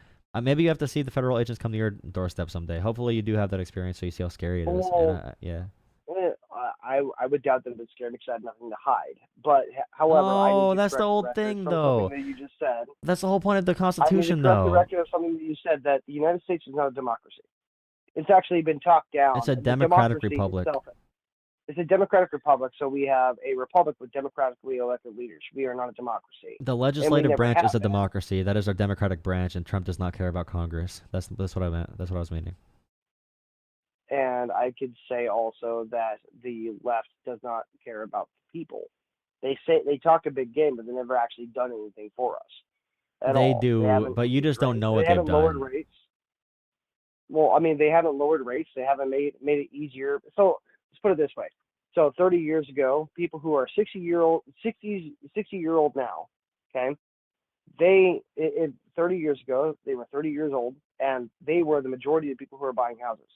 Maybe you have to see the federal agents come to your doorstep someday. Hopefully, you do have that experience so you see how scary it is. And Well, yeah. I would doubt that it's scared because I have nothing to hide. But however, I need Oh, to that's the correct the old record thing, from something though. that you just said. That's the whole point of the I need to Constitution, correct the though. record of something that you said that the United States is not a democracy. It's actually been talked It's down. a The democratic democracy republic. itself. It's a democratic republic, so we have a republic with democratically elected leaders. We are not a democracy, The and we legislative never branch is have a been. democracy. That is our democratic branch, and Trump does not care about Congress. That's what I meant. That's what I was meaning. And I could say also that the left does not care about the people. They talk a big game, but they never actually done anything for us at They all. They do, haven't but you increased just don't rates. know They what they've haven't lowered done. rates. Well, I mean, they haven't lowered rates. They haven't made it easier. So let's put it this way. So 30 years ago, people who are 60 year old now, okay, They 30 years ago, they were 30 years old, and they were the majority of the people who are buying houses.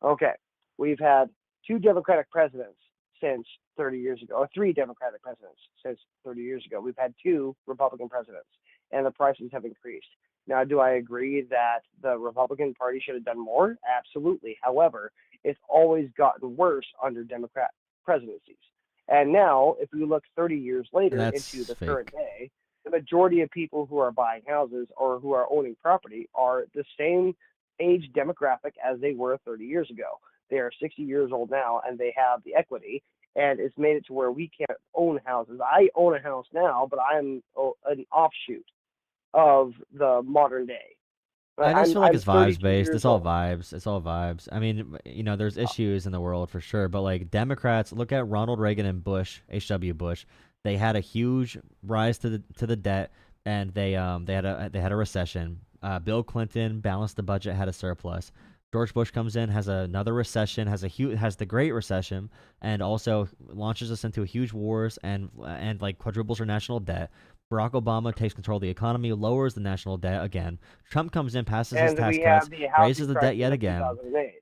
Okay, we've had two Democratic presidents since 30 years ago, or three Democratic presidents since 30 years ago. We've had two Republican presidents, and the prices have increased. Now, do I agree that the Republican Party should have done more? Absolutely. However, it's always gotten worse under Democrat presidencies. And now, if we look 30 years later into That's the current fake. day, the majority of people who are buying houses or who are owning property are the same age demographic as they were 30 years ago. They are 60 years old now, and they have the equity, and it's made it to where we can't own houses. I own a house now, but I'm an offshoot of the modern day. I just feel like I'm it's vibes 32 based. years It's all old. vibes. It's all vibes. I mean, there's issues in the world for sure, but like Democrats, look at Ronald Reagan and Bush, H.W. Bush. They had a huge rise to the debt, and they had a recession. Bill Clinton balanced the budget, had a surplus. George Bush comes in, has another recession, has the Great Recession, and also launches us into huge wars and like quadruples our national debt. Barack Obama takes control of the economy, lowers the national debt again. Trump comes in, passes his And tax we cuts, have the raises housing the debt crisis yet of again. 2008.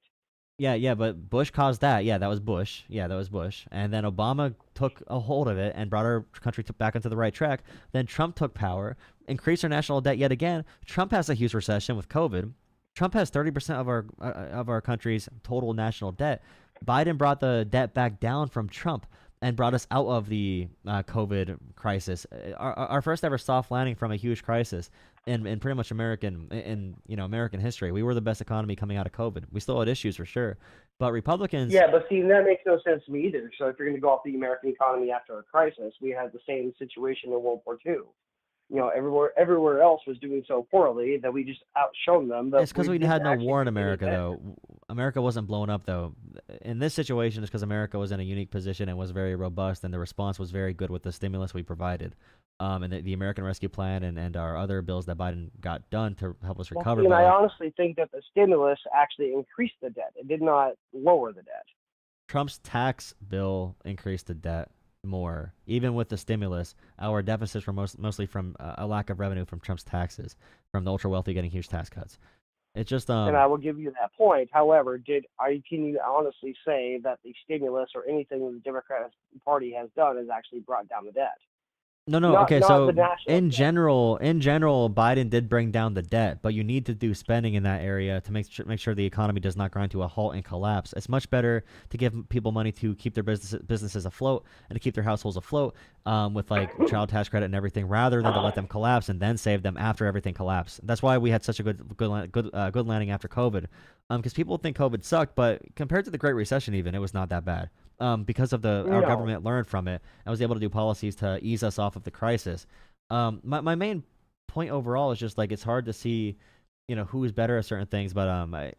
Yeah, yeah, but Bush caused that. Yeah, that was Bush. Yeah, that was Bush. And then Obama took a hold of it and brought our country back onto the right track. Then Trump took power, increased our national debt yet again. Trump has a huge recession with COVID. Trump has 30% of our country's total national debt. Biden brought the debt back down from Trump and brought us out of the COVID crisis. Our first ever soft landing from a huge crisis in pretty much American history. We were the best economy coming out of COVID. We still had issues for sure, but Republicans. Yeah, but see, that makes no sense to me either. So if you're going to go off the American economy after a crisis, we had the same situation in World War II. Everywhere else was doing so poorly that we just outshone them, but It's because we we didn't had no actually war in do any America, better. though. America wasn't blown up, though. In this situation, it's because America was in a unique position and was very robust, and the response was very good with the stimulus we provided. And the American Rescue Plan and our other bills that Biden got done to help us Well, recover. see, and But I like honestly think that the stimulus actually increased the debt. It did not lower the debt. Trump's tax bill increased the debt more. Even with the stimulus, our deficits were mostly from a lack of revenue from Trump's taxes, from the ultra wealthy getting huge tax cuts. It's just And I will give you that point. However, can you honestly say that the stimulus or anything that the Democratic Party has done has actually brought down the debt? No, no. Not Okay, not the so national debt. in general, Biden did bring down the debt, but you need to do spending in that area to make sure the economy does not grind to a halt and collapse. It's much better to give people money to keep their businesses afloat and to keep their households afloat, with like child tax credit and everything, rather than to let them collapse and then save them after everything collapsed. That's why we had such a good landing after COVID, because people think COVID sucked, but compared to the Great Recession, even it was not that bad. Because of our No. government learned from it and was able to do policies to ease us off of the crisis. My main point overall is just like it's hard to see, who is better at certain things. But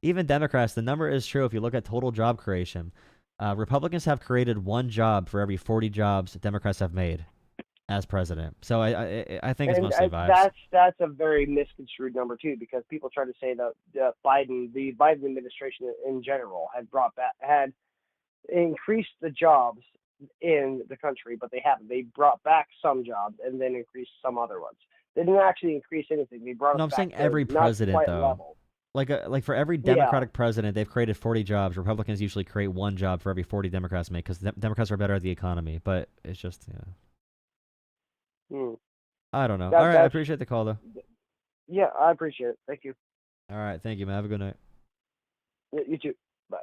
even Democrats, the number is true. If you look at total job creation, Republicans have created one job for every 40 jobs Democrats have made as president. So I think it's And mostly vibes. that's a very misconstrued number too, because people try to say that the Biden administration in general had increased the jobs in the country, but they haven't. They brought back some jobs and then increased some other ones. They didn't actually increase anything. They brought us No, I'm back saying to every not president quite though. level. Like for every Yeah. Democratic president, they've created 40 jobs. Republicans usually create one job for every 40 Democrats make because Democrats are better at the economy. But it's just, Hmm. I don't know. All That right, I that's appreciate the call though. yeah. I appreciate it. Thank you. All right, thank you, man. Have a good night. You too. Bye.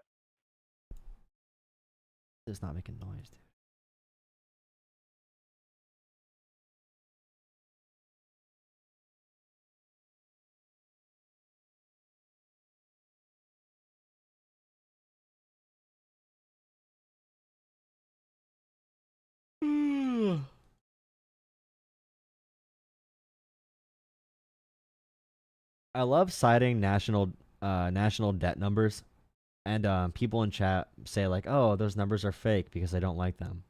It's not making noise, dude. I love citing national debt numbers, and people in chat say like, "Oh, those numbers are fake because I don't like them."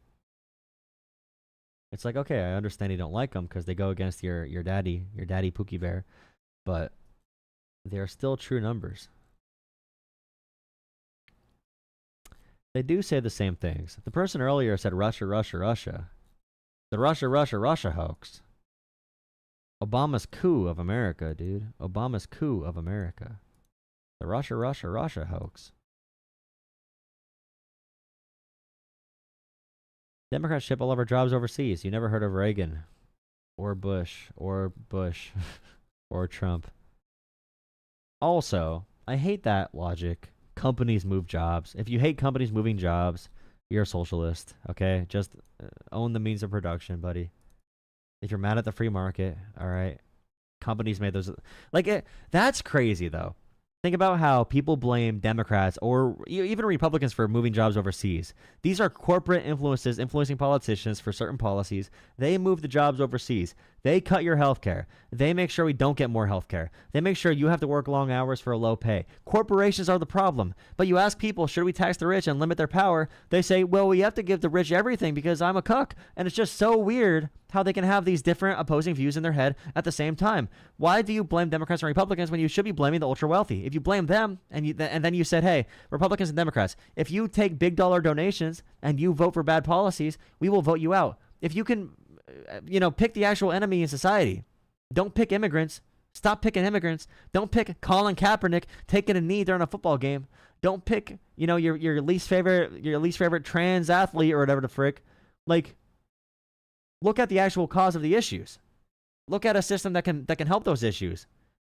It's like, okay, I understand you don't like them because they go against your daddy Pookie Bear, but they are still true numbers. They do say the same things. The person earlier said Russia, Russia, Russia. The Russia, Russia, Russia hoax. Obama's coup of America, dude. Obama's coup of America. The Russia hoax. Democrats ship all of our jobs overseas. You never heard of Reagan or Bush or or Trump. Also, I hate that logic. Companies move jobs. If you hate companies moving jobs, you're a socialist, okay? Just own the means of production, buddy. If you're mad at the free market, all right? Companies made those. That's crazy, though. Think about how people blame Democrats or even Republicans for moving jobs overseas. These are corporate influences influencing politicians for certain policies. They move the jobs overseas. They cut your health care. They make sure we don't get more health care. They make sure you have to work long hours for a low pay. Corporations are the problem. But you ask people, should we tax the rich and limit their power? They say, well, we have to give the rich everything because I'm a cuck. And it's just so weird how they can have these different opposing views in their head at the same time. Why do you blame Democrats and Republicans when you should be blaming the ultra wealthy? If you blame them and then you said, hey, Republicans and Democrats, if you take big dollar donations and you vote for bad policies, we will vote you out. If you can, pick the actual enemy in society. Don't pick immigrants. Stop picking immigrants. Don't pick Colin Kaepernick taking a knee during a football game. Don't pick, your least favorite trans athlete or whatever the frick. Look at the actual cause of the issues. Look at a system that can help those issues.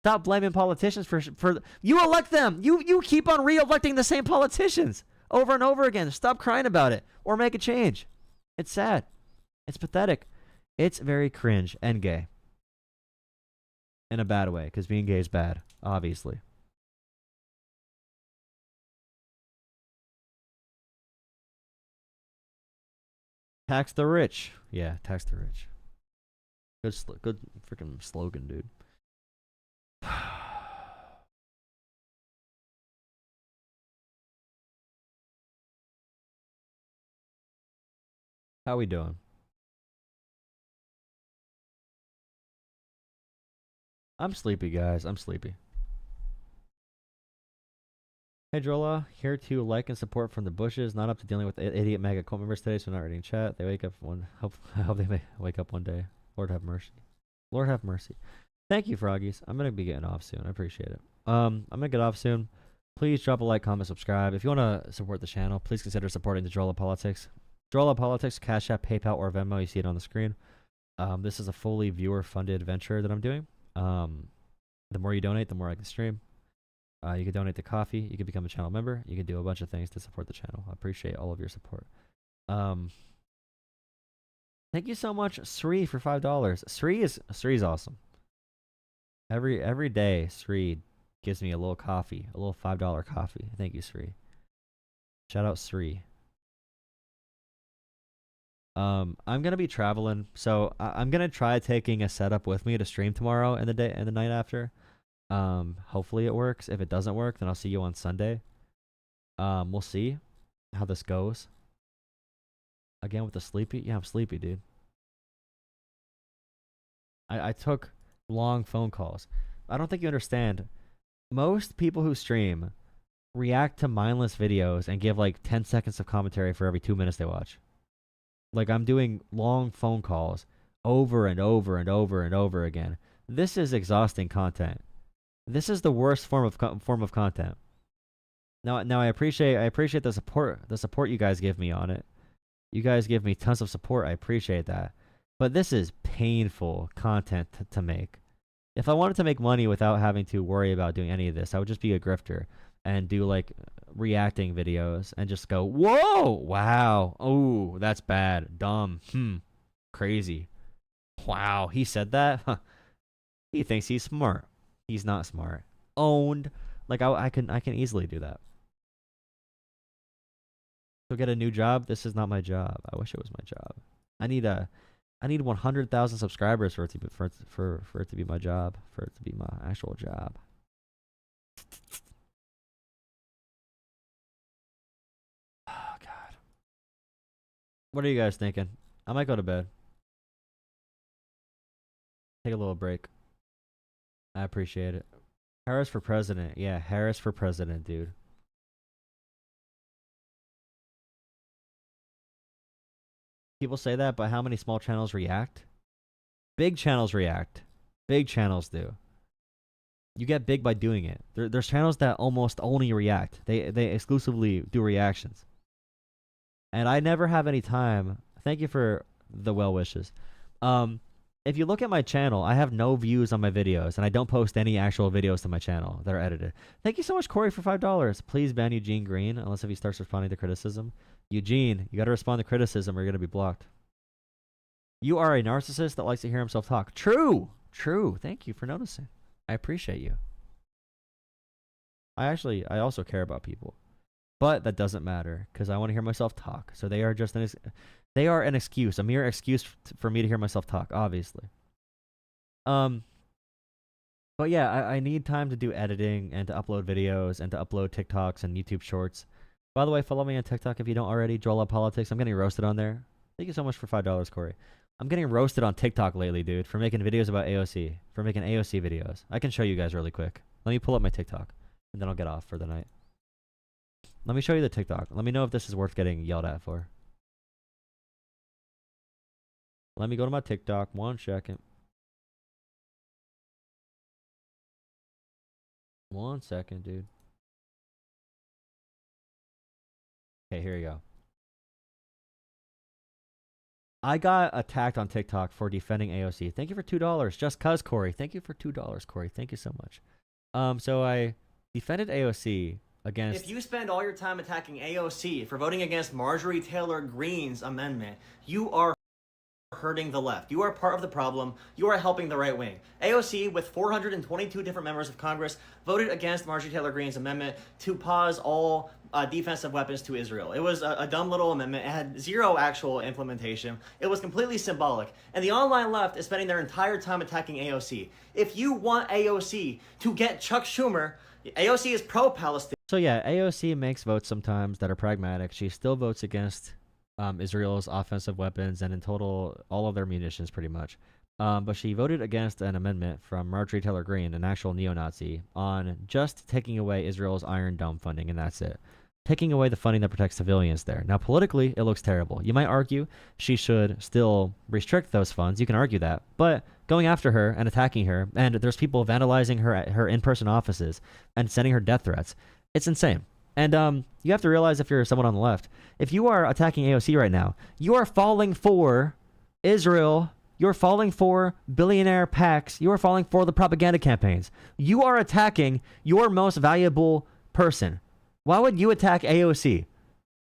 Stop blaming politicians for you elect them. You keep on re-electing the same politicians over and over again. Stop crying about it or make a change. It's sad. It's pathetic. It's very cringe and gay. In a bad way, because being gay is bad, obviously. Tax the rich. Yeah, tax the rich. Good freaking slogan, dude. How we doing? I'm sleepy, guys. I'm sleepy. Hey, Jolah. Here to like and support from the bushes. Not up to dealing with idiot MAGA cult members today, so not reading chat. They wake up I hope they may wake up one day. Lord have mercy. Lord have mercy. Thank you, Froggies. I'm gonna be getting off soon. I appreciate it. I'm gonna get off soon. Please drop a like, comment, subscribe. If you want to support the channel, please consider supporting the Jolah Politics. Jolah Politics, Cash App, PayPal, or Venmo. You see it on the screen. This is a fully viewer-funded venture that I'm doing. The more you donate, the more I can stream. You can donate to coffee. You can become a channel member. You can do a bunch of things to support the channel. I appreciate all of your support. Thank you so much, Sri, for $5. Sri's awesome. Every day, Sri gives me a little coffee, a little $5 coffee. Thank you, Sri. Shout out Sri. I'm gonna be traveling, so I'm gonna try taking a setup with me to stream tomorrow and the night after. Hopefully it works. If it doesn't work, then I'll see you on Sunday. We'll see how this goes. Again with the sleepy. Yeah, I'm sleepy, dude. I took long phone calls. I don't think you understand. Most people who stream react to mindless videos and give like 10 seconds of commentary for every 2 minutes they watch. Like, I'm doing long phone calls over and over and over and over again. This is exhausting content. This is the worst form of content. Now I appreciate the support you guys give me on it. You guys give me tons of support. I appreciate that. But this is painful content to make. If I wanted to make money without having to worry about doing any of this, I would just be a grifter and do like reacting videos and just go, whoa, wow, oh, that's bad, dumb, crazy. Wow, he said that? Huh. He thinks he's smart. He's not smart. Owned. Like, I can easily do that. So get a new job? This is not my job. I wish it was my job. I need 100,000 subscribers for it to be my job, for it to be my actual job. Oh God. What are you guys thinking? I might go to bed. Take a little break. I appreciate it. Harris for president. Yeah, Harris for president, dude. People say that, but how many small channels react? Big channels react. Big channels do. You get big by doing it. There's channels that almost only react. They exclusively do reactions. And I never have any time. Thank you for the well wishes. If you look at my channel, I have no views on my videos, and I don't post any actual videos to my channel that are edited. Thank you so much, Corey, for $5. Please ban Eugene Green, unless if he starts responding to criticism. Eugene, you got to respond to criticism or you're going to be blocked. You are a narcissist that likes to hear himself talk. True. Thank you for noticing. I appreciate you. I also care about people. But that doesn't matter, because I want to hear myself talk. So they are just an excuse, a mere excuse for me to hear myself talk, obviously. But yeah, I need time to do editing and to upload videos and to upload TikToks and YouTube Shorts. By the way, follow me on TikTok if you don't already, Jolah Politics. I'm getting roasted on there. Thank you so much for $5, Corey. I'm getting roasted on TikTok lately, dude, for making videos about AOC, for making AOC videos. I can show you guys really quick. Let me pull up my TikTok, and then I'll get off for the night. Let me show you the TikTok. Let me know if this is worth getting yelled at for. Let me go to my TikTok. 1 second. 1 second, dude. Okay, here you go. I got attacked on TikTok for defending AOC. Thank you for $2. Just cuz, Corey. Thank you for $2, Corey. Thank you so much. So I defended AOC against... If you spend all your time attacking AOC for voting against Marjorie Taylor Greene's amendment, you are hurting the left. You are part of the problem. You are helping the right wing. AOC, with 422 different members of Congress, voted against Marjorie Taylor Greene's amendment to pause all defensive weapons to Israel. It was a dumb little amendment. It had zero actual implementation. It was completely symbolic. And the online left is spending their entire time attacking AOC. If you want AOC to get Chuck Schumer, AOC is pro-Palestine. So yeah, AOC makes votes sometimes that are pragmatic. She still votes against Israel's offensive weapons and in total all of their munitions pretty much. But she voted against an amendment from Marjorie Taylor Greene, an actual neo-Nazi, on just taking away Israel's Iron Dome funding, and that's it. Taking away the funding that protects civilians there. Now, politically, it looks terrible. You might argue she should still restrict those funds. You can argue that. But going after her and attacking her, and there's people vandalizing her in-person offices and sending her death threats. It's insane. And you have to realize, if you're someone on the left, if you are attacking AOC right now, you are falling for Israel. You're falling for billionaire PACs. You are falling for the propaganda campaigns. You are attacking your most valuable person. Why would you attack AOC?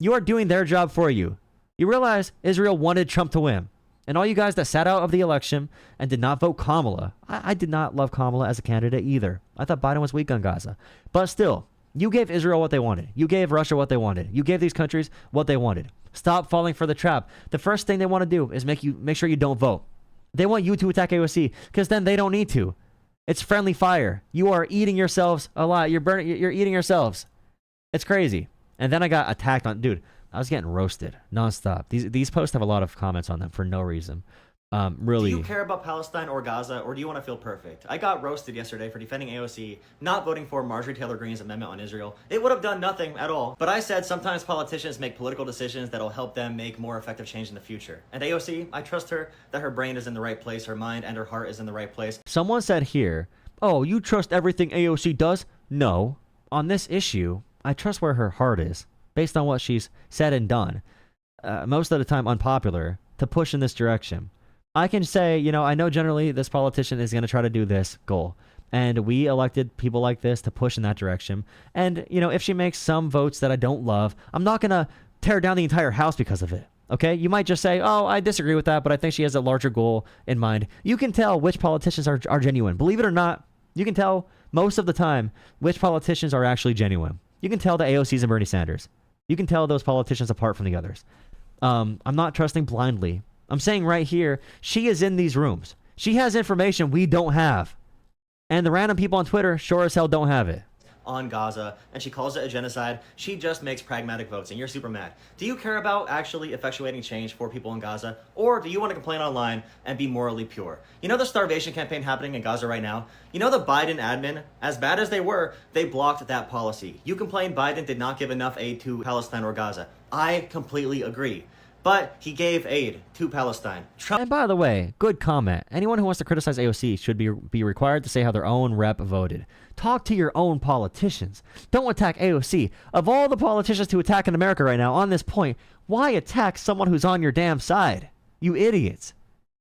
You are doing their job for you. You realize Israel wanted Trump to win. And all you guys that sat out of the election and did not vote Kamala, I did not love Kamala as a candidate either. I thought Biden was weak on Gaza. But still, you gave Israel what they wanted. You gave Russia what they wanted. You gave these countries what they wanted. Stop falling for the trap. The first thing they want to do is make sure you don't vote. They want you to attack AOC because then they don't need to. It's friendly fire. You are eating yourselves alive. You're eating yourselves. It's crazy. And then I got attacked on, dude, I was getting roasted nonstop. These posts have a lot of comments on them for no reason. Really. Do you care about Palestine or Gaza, or do you want to feel perfect? I got roasted yesterday for defending AOC, not voting for Marjorie Taylor Greene's amendment on Israel. It would have done nothing at all. But I said sometimes politicians make political decisions that'll help them make more effective change in the future. And AOC, I trust her that her brain is in the right place, her mind and her heart is in the right place. Someone said here, oh, you trust everything AOC does? No. On this issue, I trust where her heart is, based on what she's said and done. Most of the time unpopular, to push in this direction. I can say, I know generally this politician is going to try to do this goal. And we elected people like this to push in that direction. And, if she makes some votes that I don't love, I'm not going to tear down the entire house because of it. Okay? You might just say, oh, I disagree with that, but I think she has a larger goal in mind. You can tell which politicians are genuine. Believe it or not, you can tell most of the time which politicians are actually genuine. You can tell the AOCs and Bernie Sanders. You can tell those politicians apart from the others. I'm not trusting blindly. I'm saying right here, she is in these rooms. She has information we don't have. And the random people on Twitter sure as hell don't have it. On Gaza, and she calls it a genocide. She just makes pragmatic votes, and you're super mad. Do you care about actually effectuating change for people in Gaza, or do you want to complain online and be morally pure? You know the starvation campaign happening in Gaza right now? You know the Biden admin, as bad as they were, they blocked that policy. You complain Biden did not give enough aid to Palestine or Gaza. I completely agree. but he gave aid to Palestine. And by the way, good comment. Anyone who wants to criticize AOC should be required to say how their own rep voted. Talk to your own politicians. Don't attack AOC. Of all the politicians to attack in America right now on this point, why attack someone who's on your damn side? You idiots.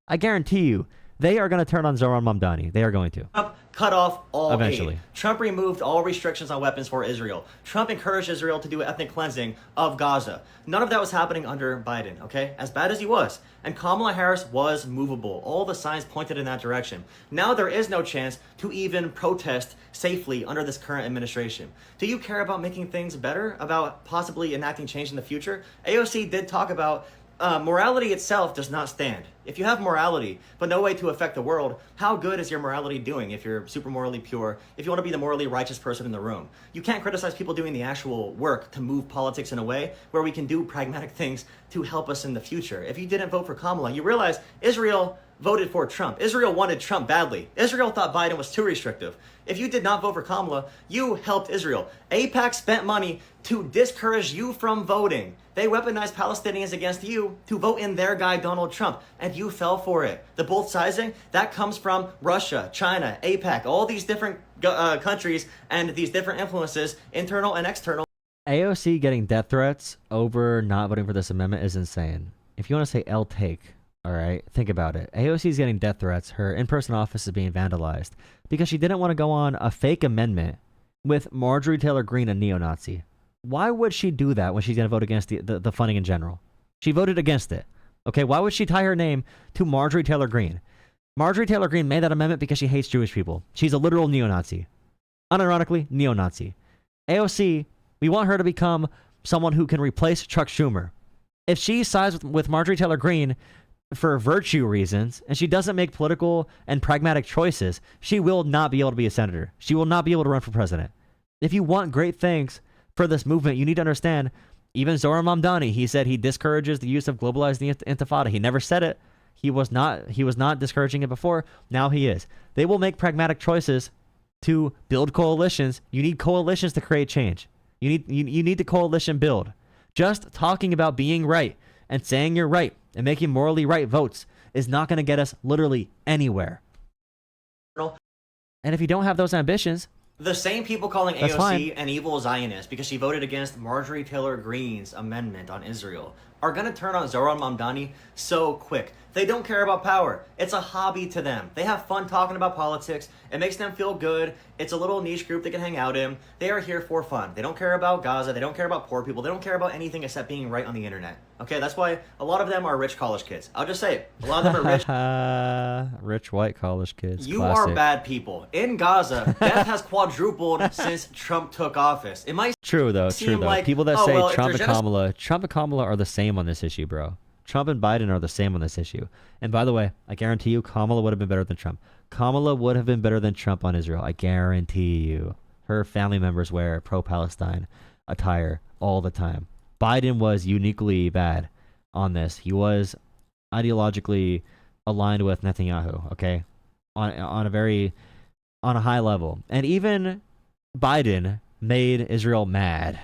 I guarantee you, they are going to turn on Zoran Mamdani. They are going to. Trump cut off all Eventually. aid. Trump removed all restrictions on weapons for Israel. Trump encouraged Israel to do ethnic cleansing of Gaza. None of that was happening under Biden, okay? As bad as he was. And Kamala Harris was movable. All the signs pointed in that direction. Now there is no chance to even protest safely under this current administration. Do you care about making things better? About possibly enacting change in the future? AOC did talk about morality itself does not stand. If you have morality, but no way to affect the world, how good is your morality doing if you're super morally pure, if you want to be the morally righteous person in the room? You can't criticize people doing the actual work to move politics in a way where we can do pragmatic things to help us in the future. If you didn't vote for Kamala, you realize Israel voted for Trump. Israel wanted Trump badly. Israel thought Biden was too restrictive. If you did not vote for Kamala, you helped Israel. AIPAC spent money to discourage you from voting. They weaponized Palestinians against you to vote in their guy, Donald Trump, and you fell for it. The both sizing, that comes from Russia, China, AIPAC, all these different countries and these different influences, internal and external. AOC getting death threats over not voting for this amendment is insane. If you want to say L take, all right, think about it. AOC is getting death threats. Her in-person office is being vandalized because she didn't want to go on a fake amendment with Marjorie Taylor Greene, a neo-Nazi. Why would she do that when she's going to vote against the funding in general? She voted against it. Okay, why would she tie her name to Marjorie Taylor Greene? Marjorie Taylor Greene made that amendment because she hates Jewish people. She's a literal neo-Nazi. Unironically, neo-Nazi. AOC, we want her to become someone who can replace Chuck Schumer. If she sides with Marjorie Taylor Greene for virtue reasons, and she doesn't make political and pragmatic choices, she will not be able to be a senator. She will not be able to run for president. If you want great things for this movement, you need to understand, even Zoran Mamdani, he said he discourages the use of globalized intifada. He never said it. He was not discouraging it before. Now he is. They will make pragmatic choices to build coalitions. You need coalitions to create change. You need the coalition build. Just talking about being right and saying you're right and making morally right votes is not going to get us literally anywhere. And if you don't have those ambitions, the same people calling That's AOC fine. an evil Zionist because she voted against Marjorie Taylor Greene's amendment on Israel are going to turn on Zoran Mamdani so quick. They don't care about power. It's a hobby to them. They have fun talking about politics. It makes them feel good. It's a little niche group they can hang out in. They are here for fun. They don't care about Gaza. They don't care about poor people. They don't care about anything except being right on the internet. Okay, that's why a lot of them are rich college kids. I'll just say it. A lot of them are rich. Rich white college kids. You Classic. are bad people. In Gaza, death has quadrupled since Trump took office. It might True though. seem True though. like, People that oh, say well, if Trump there's and Kamala are the same on this issue, bro. Trump and Biden are the same on this issue. And by the way, I guarantee you, Kamala would have been better than Trump. Kamala would have been better than Trump on Israel. I guarantee you. Her family members wear pro-Palestine attire all the time. Biden was uniquely bad on this. He was ideologically aligned with Netanyahu, okay? On a high level. And even Biden made Israel mad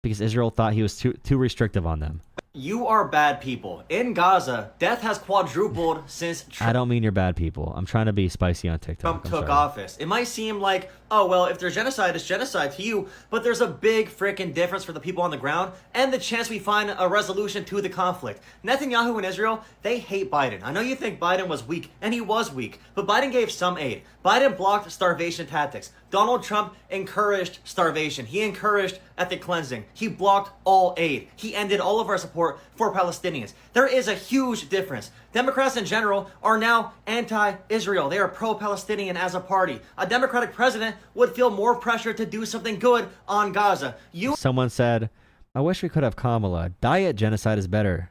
because Israel thought he was too restrictive on them. You are bad people. In Gaza, death has quadrupled since I Trump don't mean you're bad people. I'm trying to be spicy on TikTok. I'm took sorry. office. It might seem like, oh, well, if there's genocide, it's genocide to you, but there's a big freaking difference for the people on the ground and the chance we find a resolution to the conflict. Netanyahu and Israel, they hate Biden. I know you think Biden was weak, and he was weak, but Biden gave some aid. Biden blocked starvation tactics. Donald Trump encouraged starvation. He encouraged ethnic cleansing. He blocked all aid. He ended all of our support for Palestinians. There is a huge difference. Democrats in general are now anti-Israel. They are pro-Palestinian as a party. A Democratic president would feel more pressure to do something good on Gaza. Someone said, I wish we could have Kamala. Diet genocide is better.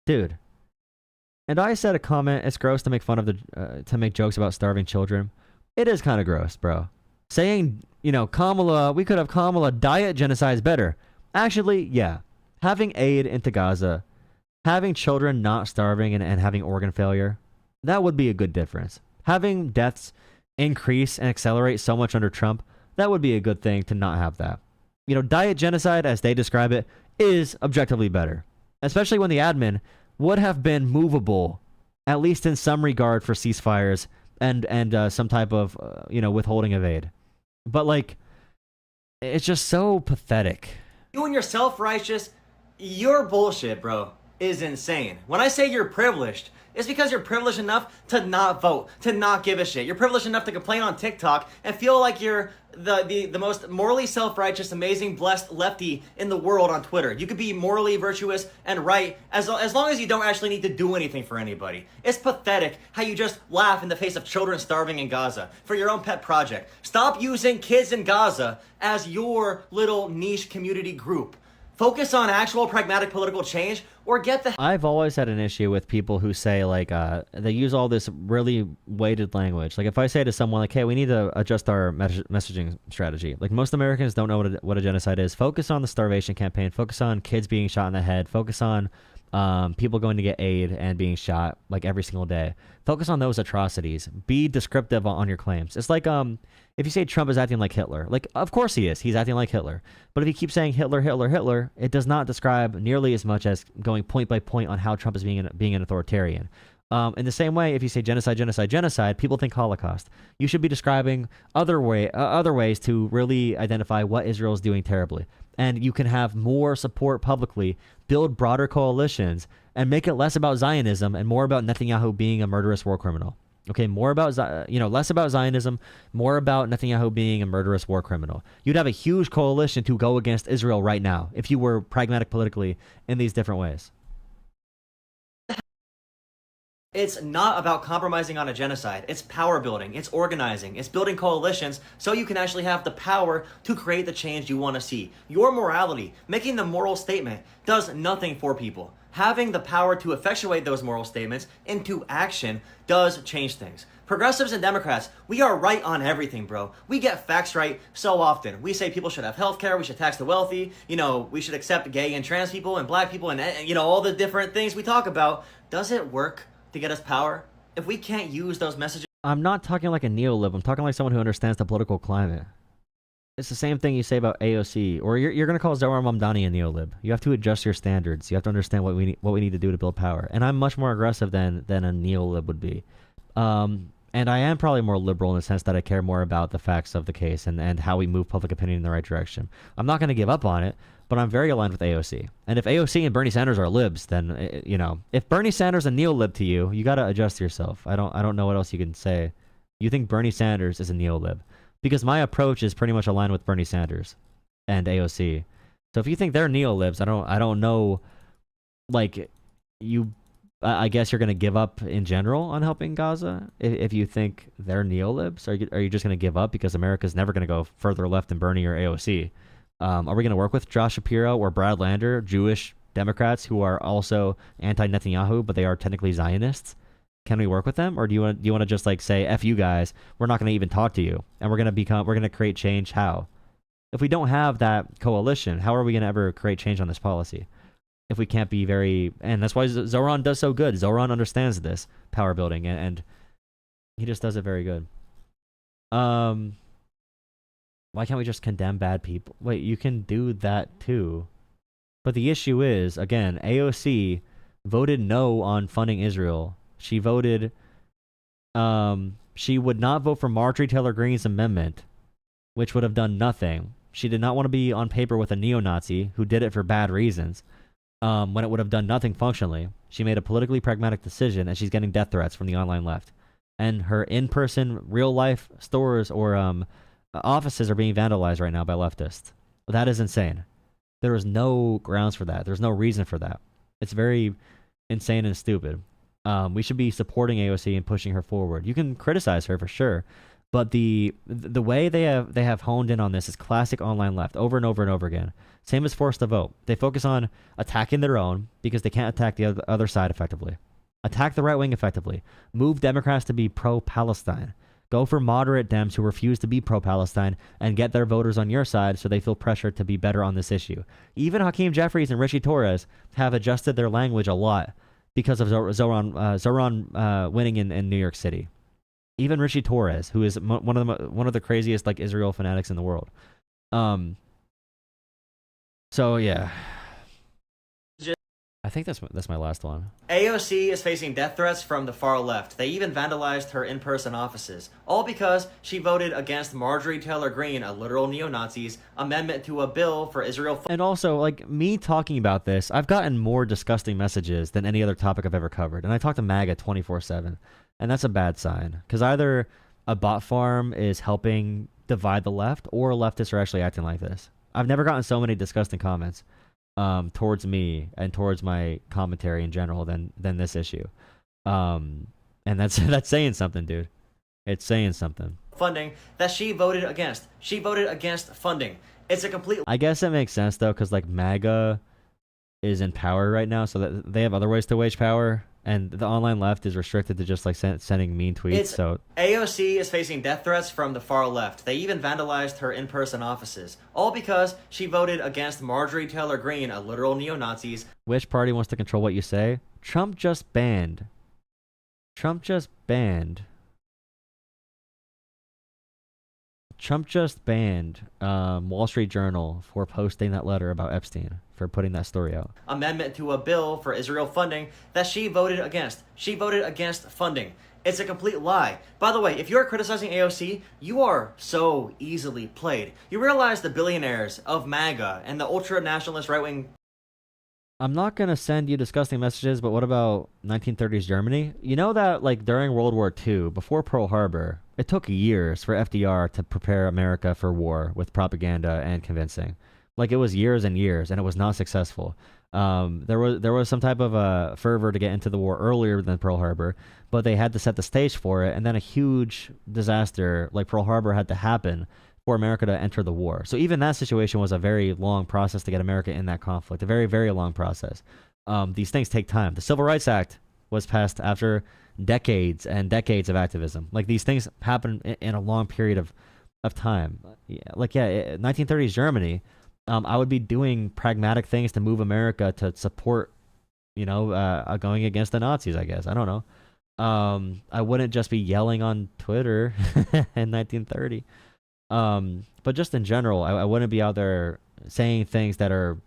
Dude. And I said a comment, it's gross to make fun of to make jokes about starving children. It is kind of gross, bro. Saying, Kamala, we could have Kamala, diet genocide is better. Actually, yeah. Having aid into Gaza, having children not starving and having organ failure, that would be a good difference. Having deaths increase and accelerate so much under Trump, that would be a good thing to not have that. Diet genocide, as they describe it, is objectively better. especially when the admin would have been movable, at least in some regard, for ceasefires and some type of withholding of aid. But like, it's just so pathetic. You and your self-righteous, your bullshit, bro, is insane. When I say you're privileged, it's because you're privileged enough to not vote, to not give a shit. You're privileged enough to complain on TikTok and feel like you're the most morally self-righteous, amazing, blessed lefty in the world on Twitter. You could be morally virtuous and right as long as you don't actually need to do anything for anybody. It's pathetic how you just laugh in the face of children starving in Gaza for your own pet project. Stop using kids in Gaza as your little niche community group. Focus on actual pragmatic political change, or get the... I've always had an issue with people who say, like, they use all this really weighted language. Like, if I say to someone, like, hey, we need to adjust our messaging strategy. Like, most Americans don't know what a genocide is. Focus on the starvation campaign. Focus on kids being shot in the head. Focus on people going to get aid and being shot, like, every single day. Focus on those atrocities. Be descriptive on your claims. It's like, if you say Trump is acting like Hitler, like, of course he is. He's acting like Hitler. But if you keep saying Hitler, Hitler, Hitler, it does not describe nearly as much as going point by point on how Trump is being an authoritarian. In the same way, if you say genocide, genocide, genocide, people think Holocaust. You should be describing other ways to really identify what Israel is doing terribly. And you can have more support publicly, build broader coalitions, and make it less about Zionism and more about Netanyahu being a murderous war criminal. Okay, more about, less about Zionism, more about Netanyahu being a murderous war criminal. You'd have a huge coalition to go against Israel right now if you were pragmatic politically in these different ways. It's not about compromising on a genocide. It's power building. It's organizing. It's building coalitions so you can actually have the power to create the change you want to see. Your morality, making the moral statement, does nothing for people. Having the power to effectuate those moral statements into action does change things. Progressives and Democrats, we are right on everything, bro. We get facts right so often. We say people should have health care, we should tax the wealthy, we should accept gay and trans people and black people and, all the different things we talk about. Does it work to get us power? If we can't use those messages... I'm not talking like a neolib. I'm talking like someone who understands the political climate. It's the same thing you say about AOC, or you're going to call Zohar Mamdani a neolib. You have to adjust your standards. You have to understand what we need to do to build power. And I'm much more aggressive than a neolib would be. And I am probably more liberal in the sense that I care more about the facts of the case and how we move public opinion in the right direction. I'm not going to give up on it, but I'm very aligned with AOC. And if AOC and Bernie Sanders are libs, then, if Bernie Sanders is a neolib to you, you got to adjust yourself. I don't know what else you can say. You think Bernie Sanders is a neolib. Because my approach is pretty much aligned with Bernie Sanders and AOC. So if you think they're neolibs, I don't know, like, I guess you're going to give up in general on helping Gaza if you think they're neolibs? Are you just going to give up because America's never going to go further left than Bernie or AOC? Are we going to work with Josh Shapiro or Brad Lander, Jewish Democrats who are also anti-Netanyahu, but they are technically Zionists? Can we work with them, or do you want to just like say, "F you guys, we're not going to even talk to you, and we're going to create change"? How? If we don't have that coalition, how are we going to ever create change on this policy? If we can't be and that's why Zoran does so good. Zoran understands this power building, and he just does it very good. Why can't we just condemn bad people? Wait, you can do that too. But the issue is, again, AOC voted no on funding Israel. She voted, she would not vote for Marjorie Taylor Greene's amendment, which would have done nothing. She did not want to be on paper with a neo-Nazi who did it for bad reasons, when it would have done nothing functionally. She made a politically pragmatic decision, and she's getting death threats from the online left. And her in-person, real-life stores or offices are being vandalized right now by leftists. That is insane. There is no grounds for that. There's no reason for that. It's very insane and stupid. We should be supporting AOC and pushing her forward. You can criticize her for sure, but the way they have honed in on this is classic online left over and over and over again. Same as forced to vote. They focus on attacking their own because they can't attack the other side effectively. Attack the right wing effectively. Move Democrats to be pro-Palestine. Go for moderate Dems who refuse to be pro-Palestine and get their voters on your side so they feel pressure to be better on this issue. Even Hakeem Jeffries and Richie Torres have adjusted their language a lot because of Zoran winning in New York City. Even Richie Torres, who is one of the craziest like Israel fanatics in the world. So yeah. I think that's my last one. AOC is facing death threats from the far left. They even vandalized her in-person offices. All because she voted against Marjorie Taylor Greene, a literal neo-Nazi's, amendment to a bill for Israel. And also, like, me talking about this, I've gotten more disgusting messages than any other topic I've ever covered. And I talk to MAGA 24/7. And that's a bad sign. Because either a bot farm is helping divide the left, or leftists are actually acting like this. I've never gotten so many disgusting comments towards me and towards my commentary in general than this issue. And that's saying something, dude. It's saying something. Funding that she voted against. She voted against funding. It's a complete... I guess it makes sense, though, because, like, MAGA is in power right now, so that they have other ways to wage power, and the online left is restricted to just, like, sending mean tweets, so... AOC is facing death threats from the far left. They even vandalized her in-person offices. All because she voted against Marjorie Taylor Greene, a literal neo-Nazi's... Which party wants to control what you say? Trump just banned Wall Street Journal for posting that letter about Epstein, for putting that story out. Amendment to a bill for Israel funding that she voted against. She voted against funding. It's a complete lie. By the way, if you're criticizing AOC, you are so easily played. You realize the billionaires of MAGA and the ultra-nationalist right-wing... I'm not going to send you disgusting messages, but what about 1930s Germany? You know that, like, during World War II, before Pearl Harbor, it took years for FDR to prepare America for war with propaganda and convincing. Like, it was years and years, and it was not successful. There was some type of fervor to get into the war earlier than Pearl Harbor, but they had to set the stage for it, and then a huge disaster like Pearl Harbor had to happen for America to enter the war. So even that situation was a very long process to get America in that conflict, a very, very long process. These things take time. The Civil Rights Act was passed after decades and decades of activism. Like, these things happen in a long period of time. Like, 1930s Germany, I would be doing pragmatic things to move America to support, going against the Nazis, I guess. I don't know. I wouldn't just be yelling on Twitter in 1930. But just in general, I wouldn't be out there saying things that are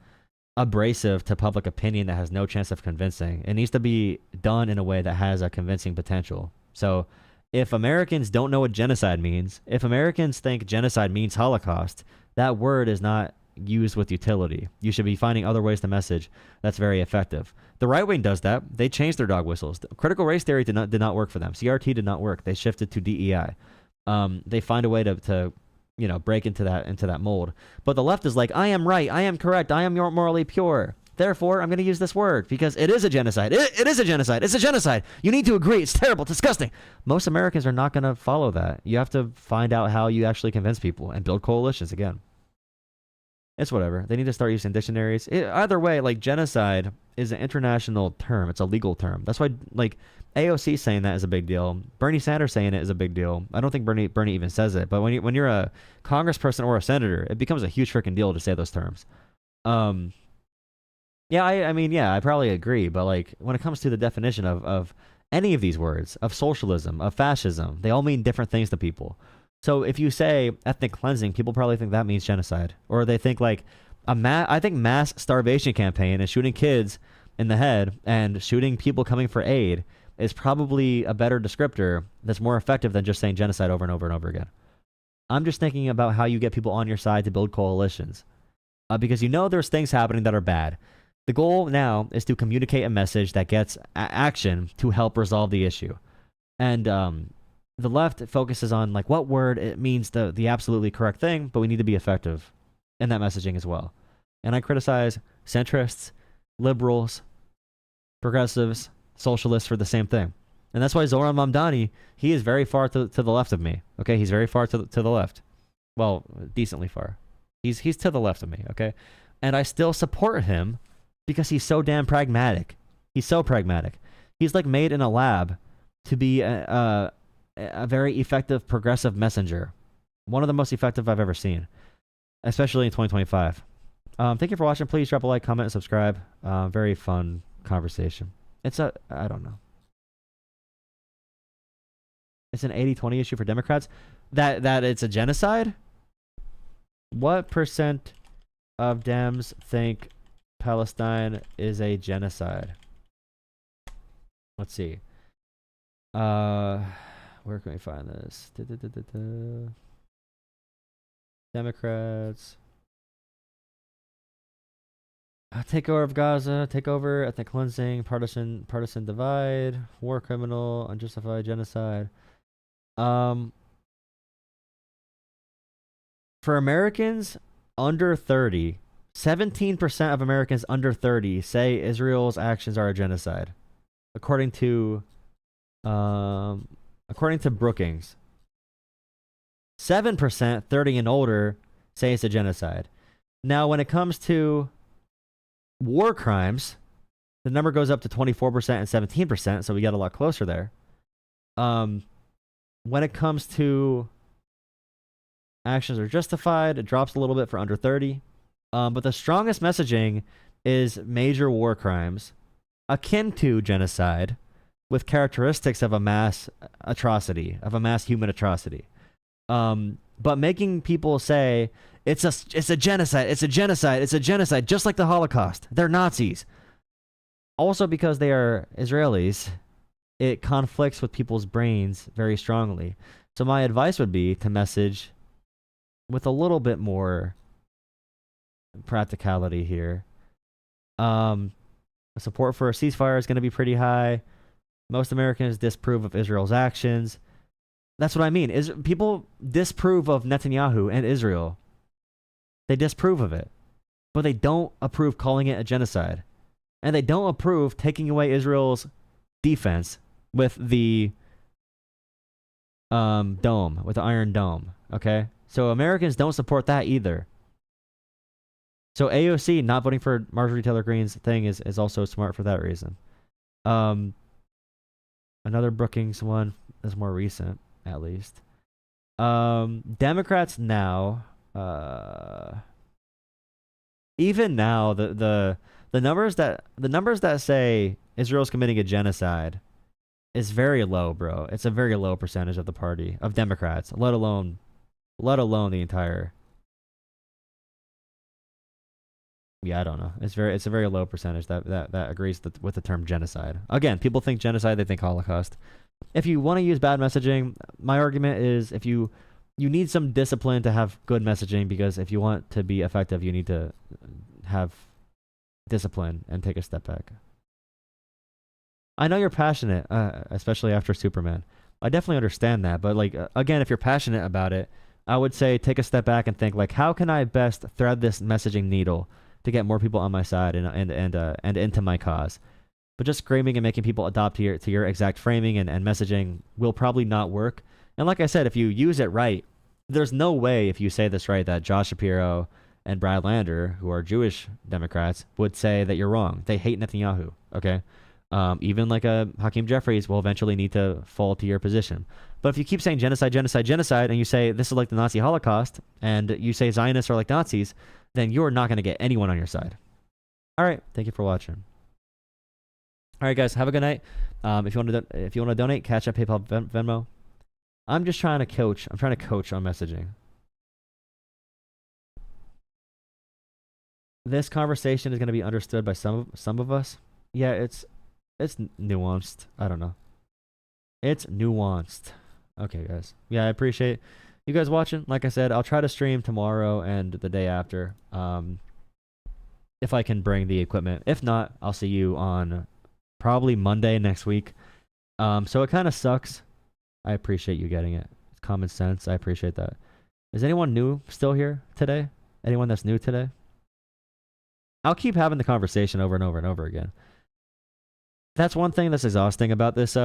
abrasive to public opinion that has no chance of convincing. It needs to be done in a way that has a convincing potential. So if Americans don't know what genocide means, if Americans think genocide means Holocaust, that word is not used with utility. You should be finding other ways to message that's very effective. The right wing does that. They changed their dog whistles. Critical race theory did not work for them. CRT did not work. They shifted to DEI. They find a way to break into that mold. But the left is like, I am right, I am correct, I am morally pure. Therefore, I'm going to use this word because it is a genocide. It is a genocide. It's a genocide. You need to agree. It's terrible, disgusting. Most Americans are not going to follow that. You have to find out how you actually convince people and build coalitions again. It's whatever. They need to start using dictionaries. Either way, like, genocide is an international term. It's a legal term. That's why, like, AOC saying that is a big deal. Bernie Sanders saying it is a big deal. I don't think Bernie even says it. But when you're a congressperson or a senator, it becomes a huge freaking deal to say those terms. I probably agree. But, like, when it comes to the definition of any of these words, of socialism, of fascism, they all mean different things to people. So if you say ethnic cleansing, people probably think that means genocide. Or they think, like, I think mass starvation campaign and shooting kids in the head and shooting people coming for aid is probably a better descriptor that's more effective than just saying genocide over and over and over again. I'm just thinking about how you get people on your side to build coalitions. Because there's things happening that are bad. The goal now is to communicate a message that gets action to help resolve the issue. And the left focuses on, like, what word it means the absolutely correct thing, but we need to be effective in that messaging as well. And I criticize centrists, liberals, progressives, socialists for the same thing. And that's why Zoran Mamdani, he is very far to the left of me. Okay, he's very far to the left. Well, decently far. He's to the left of me. Okay, and I still support him because he's so damn pragmatic. He's so pragmatic. He's, like, made in a lab to be a very effective progressive messenger. One of the most effective I've ever seen, especially in 2025. Thank you for watching. Please drop a like, comment, and subscribe. Very fun conversation. I don't know. It's an 80-20 issue for Democrats. That it's a genocide? What % of Dems think Palestine is a genocide. Let's see. Where can we find this? Democrats. Takeover of Gaza, takeover, ethnic cleansing, partisan divide, war criminal, unjustified genocide. For Americans under 30, 17% of Americans under 30 say Israel's actions are a genocide, according to Brookings. 7%, 30 and older, say it's a genocide. Now, when it comes to war crimes, the number goes up to 24% and 17%, so we got a lot closer there. When it comes to actions are justified, it drops a little bit for under 30. But the strongest messaging is major war crimes, akin to genocide, with characteristics of a mass atrocity, of a mass human atrocity. But making people say, it's a genocide, it's a genocide, it's a genocide, just like the Holocaust. They're Nazis. Also because they are Israelis, it conflicts with people's brains very strongly. So my advice would be to message with a little bit more practicality here. Support for a ceasefire is going to be pretty high. Most Americans disapprove of Israel's actions. That's what I mean. People disapprove of Netanyahu and Israel. They disapprove of it. But they don't approve calling it a genocide. And they don't approve taking away Israel's defense with the dome, with the Iron Dome. Okay? So Americans don't support that either. So AOC not voting for Marjorie Taylor Greene's thing is also smart for that reason. Another Brookings one is more recent, at least. Democrats now, even now, the numbers that say Israel's committing a genocide is very low, bro. It's a very low percentage of the party of Democrats, let alone the entire. Yeah, I don't know. It's a very low percentage that agrees with the term genocide. Again, people think genocide, they think Holocaust. If you want to use bad messaging, my argument is if you need some discipline to have good messaging, because if you want to be effective, you need to have discipline and take a step back. I know you're passionate, especially after Superman. I definitely understand that, but like again, if you're passionate about it, I would say take a step back and think like, how can I best thread this messaging needle to get more people on my side and into my cause? But just screaming and making people adopt to your exact framing and messaging will probably not work. And like I said, if you use it right, there's no way, if you say this right, that Josh Shapiro and Brad Lander, who are Jewish Democrats, would say that you're wrong. They hate Netanyahu, okay? Even like a Hakeem Jeffries will eventually need to fall to your position. But if you keep saying genocide, genocide, genocide, and you say this is like the Nazi Holocaust, and you say Zionists are like Nazis, then you're not going to get anyone on your side. All right, thank you for watching. All right, guys, have a good night. If you want to donate, Cash App, PayPal, Venmo. I'm just trying to coach. I'm trying to coach on messaging. This conversation is going to be understood by some of us. Yeah, it's nuanced. I don't know. It's nuanced. Okay, guys. Yeah, I appreciate you guys watching. Like I said, I'll try to stream tomorrow and the day after. If I can bring the equipment. If not, I'll see you on probably Monday next week. So it kind of sucks. I appreciate you getting it. It's common sense. I appreciate that. Is anyone new still here today? Anyone that's new today? I'll keep having the conversation over and over and over again. That's one thing that's exhausting about this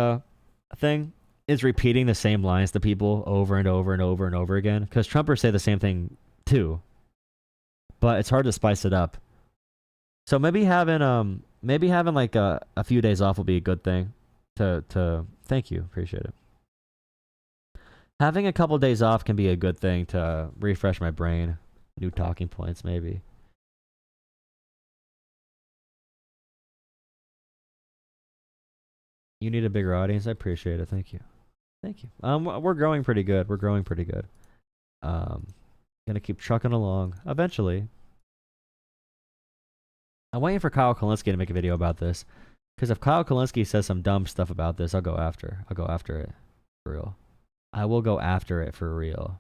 thing, is repeating the same lines to people over and over and over and over again. Because Trumpers say the same thing too, but it's hard to spice it up. So maybe having like a few days off will be a good thing. To thank you, appreciate it. Having a couple days off can be a good thing to refresh my brain, new talking points maybe. You need a bigger audience. I appreciate it. Thank you. Thank you. We're growing pretty good. We're growing pretty good. Gonna keep trucking along. Eventually, I'm waiting for Kyle Kalinske to make a video about this. Because if Kyle Kalinske says some dumb stuff about this, I'll go after it. For real. I will go after it for real.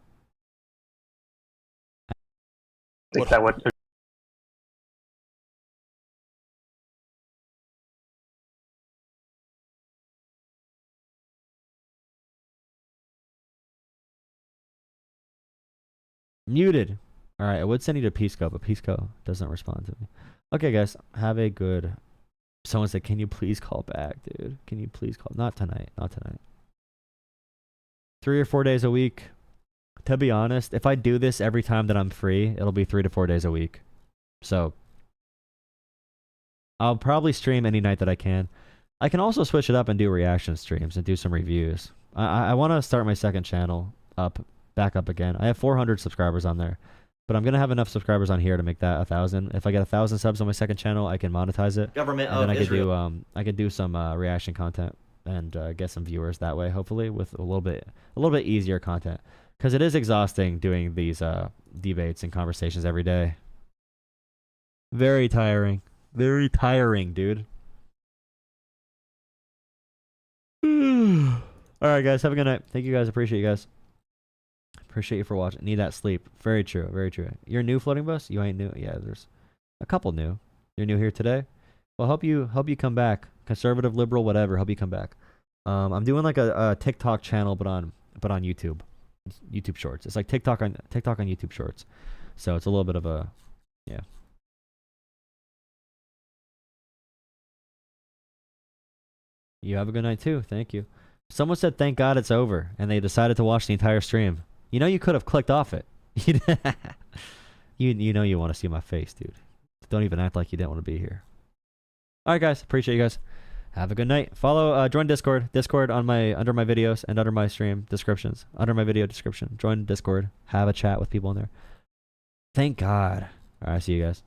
I think that would. Muted. Alright, I would send you to Pisco, but Pisco doesn't respond to me. Okay, guys. Have a good... Someone said, can you please call back, dude? Can you please call? Not tonight. 3 or 4 days a week. To be honest, if I do this every time that I'm free, it'll be 3 to 4 days a week. So, I'll probably stream any night that I can. I can also switch it up and do reaction streams and do some reviews. I want to start my second channel back up again. I have 400 subscribers on there. But I'm going to have enough subscribers on here to make that 1,000. If I get 1,000 subs on my second channel, I can monetize it. Government and then of Israel. I could do some reaction content and get some viewers that way, hopefully, with a little bit easier content. Because it is exhausting doing these debates and conversations every day. Very tiring. Very tiring, dude. Alright, guys. Have a good night. Thank you, guys. Appreciate you guys. Appreciate you for watching. Need that sleep. Very true. Very true. You're new, Floating Bus? You ain't new? Yeah, there's a couple new. You're new here today? Well, hope you come back. Conservative, liberal, whatever. Hope you come back. I'm doing like a TikTok channel, but on YouTube. YouTube Shorts. It's like TikTok on YouTube Shorts. So it's a little bit of a, yeah. You have a good night too. Thank you. Someone said, thank God it's over, and they decided to watch the entire stream. You know you could have clicked off it. you know you want to see my face, dude. Don't even act like you didn't want to be here. Alright, guys. Appreciate you guys. Have a good night. Follow, join Discord. Discord under my videos and under my stream descriptions. Under my video description. Join Discord. Have a chat with people in there. Thank God. Alright, see you guys.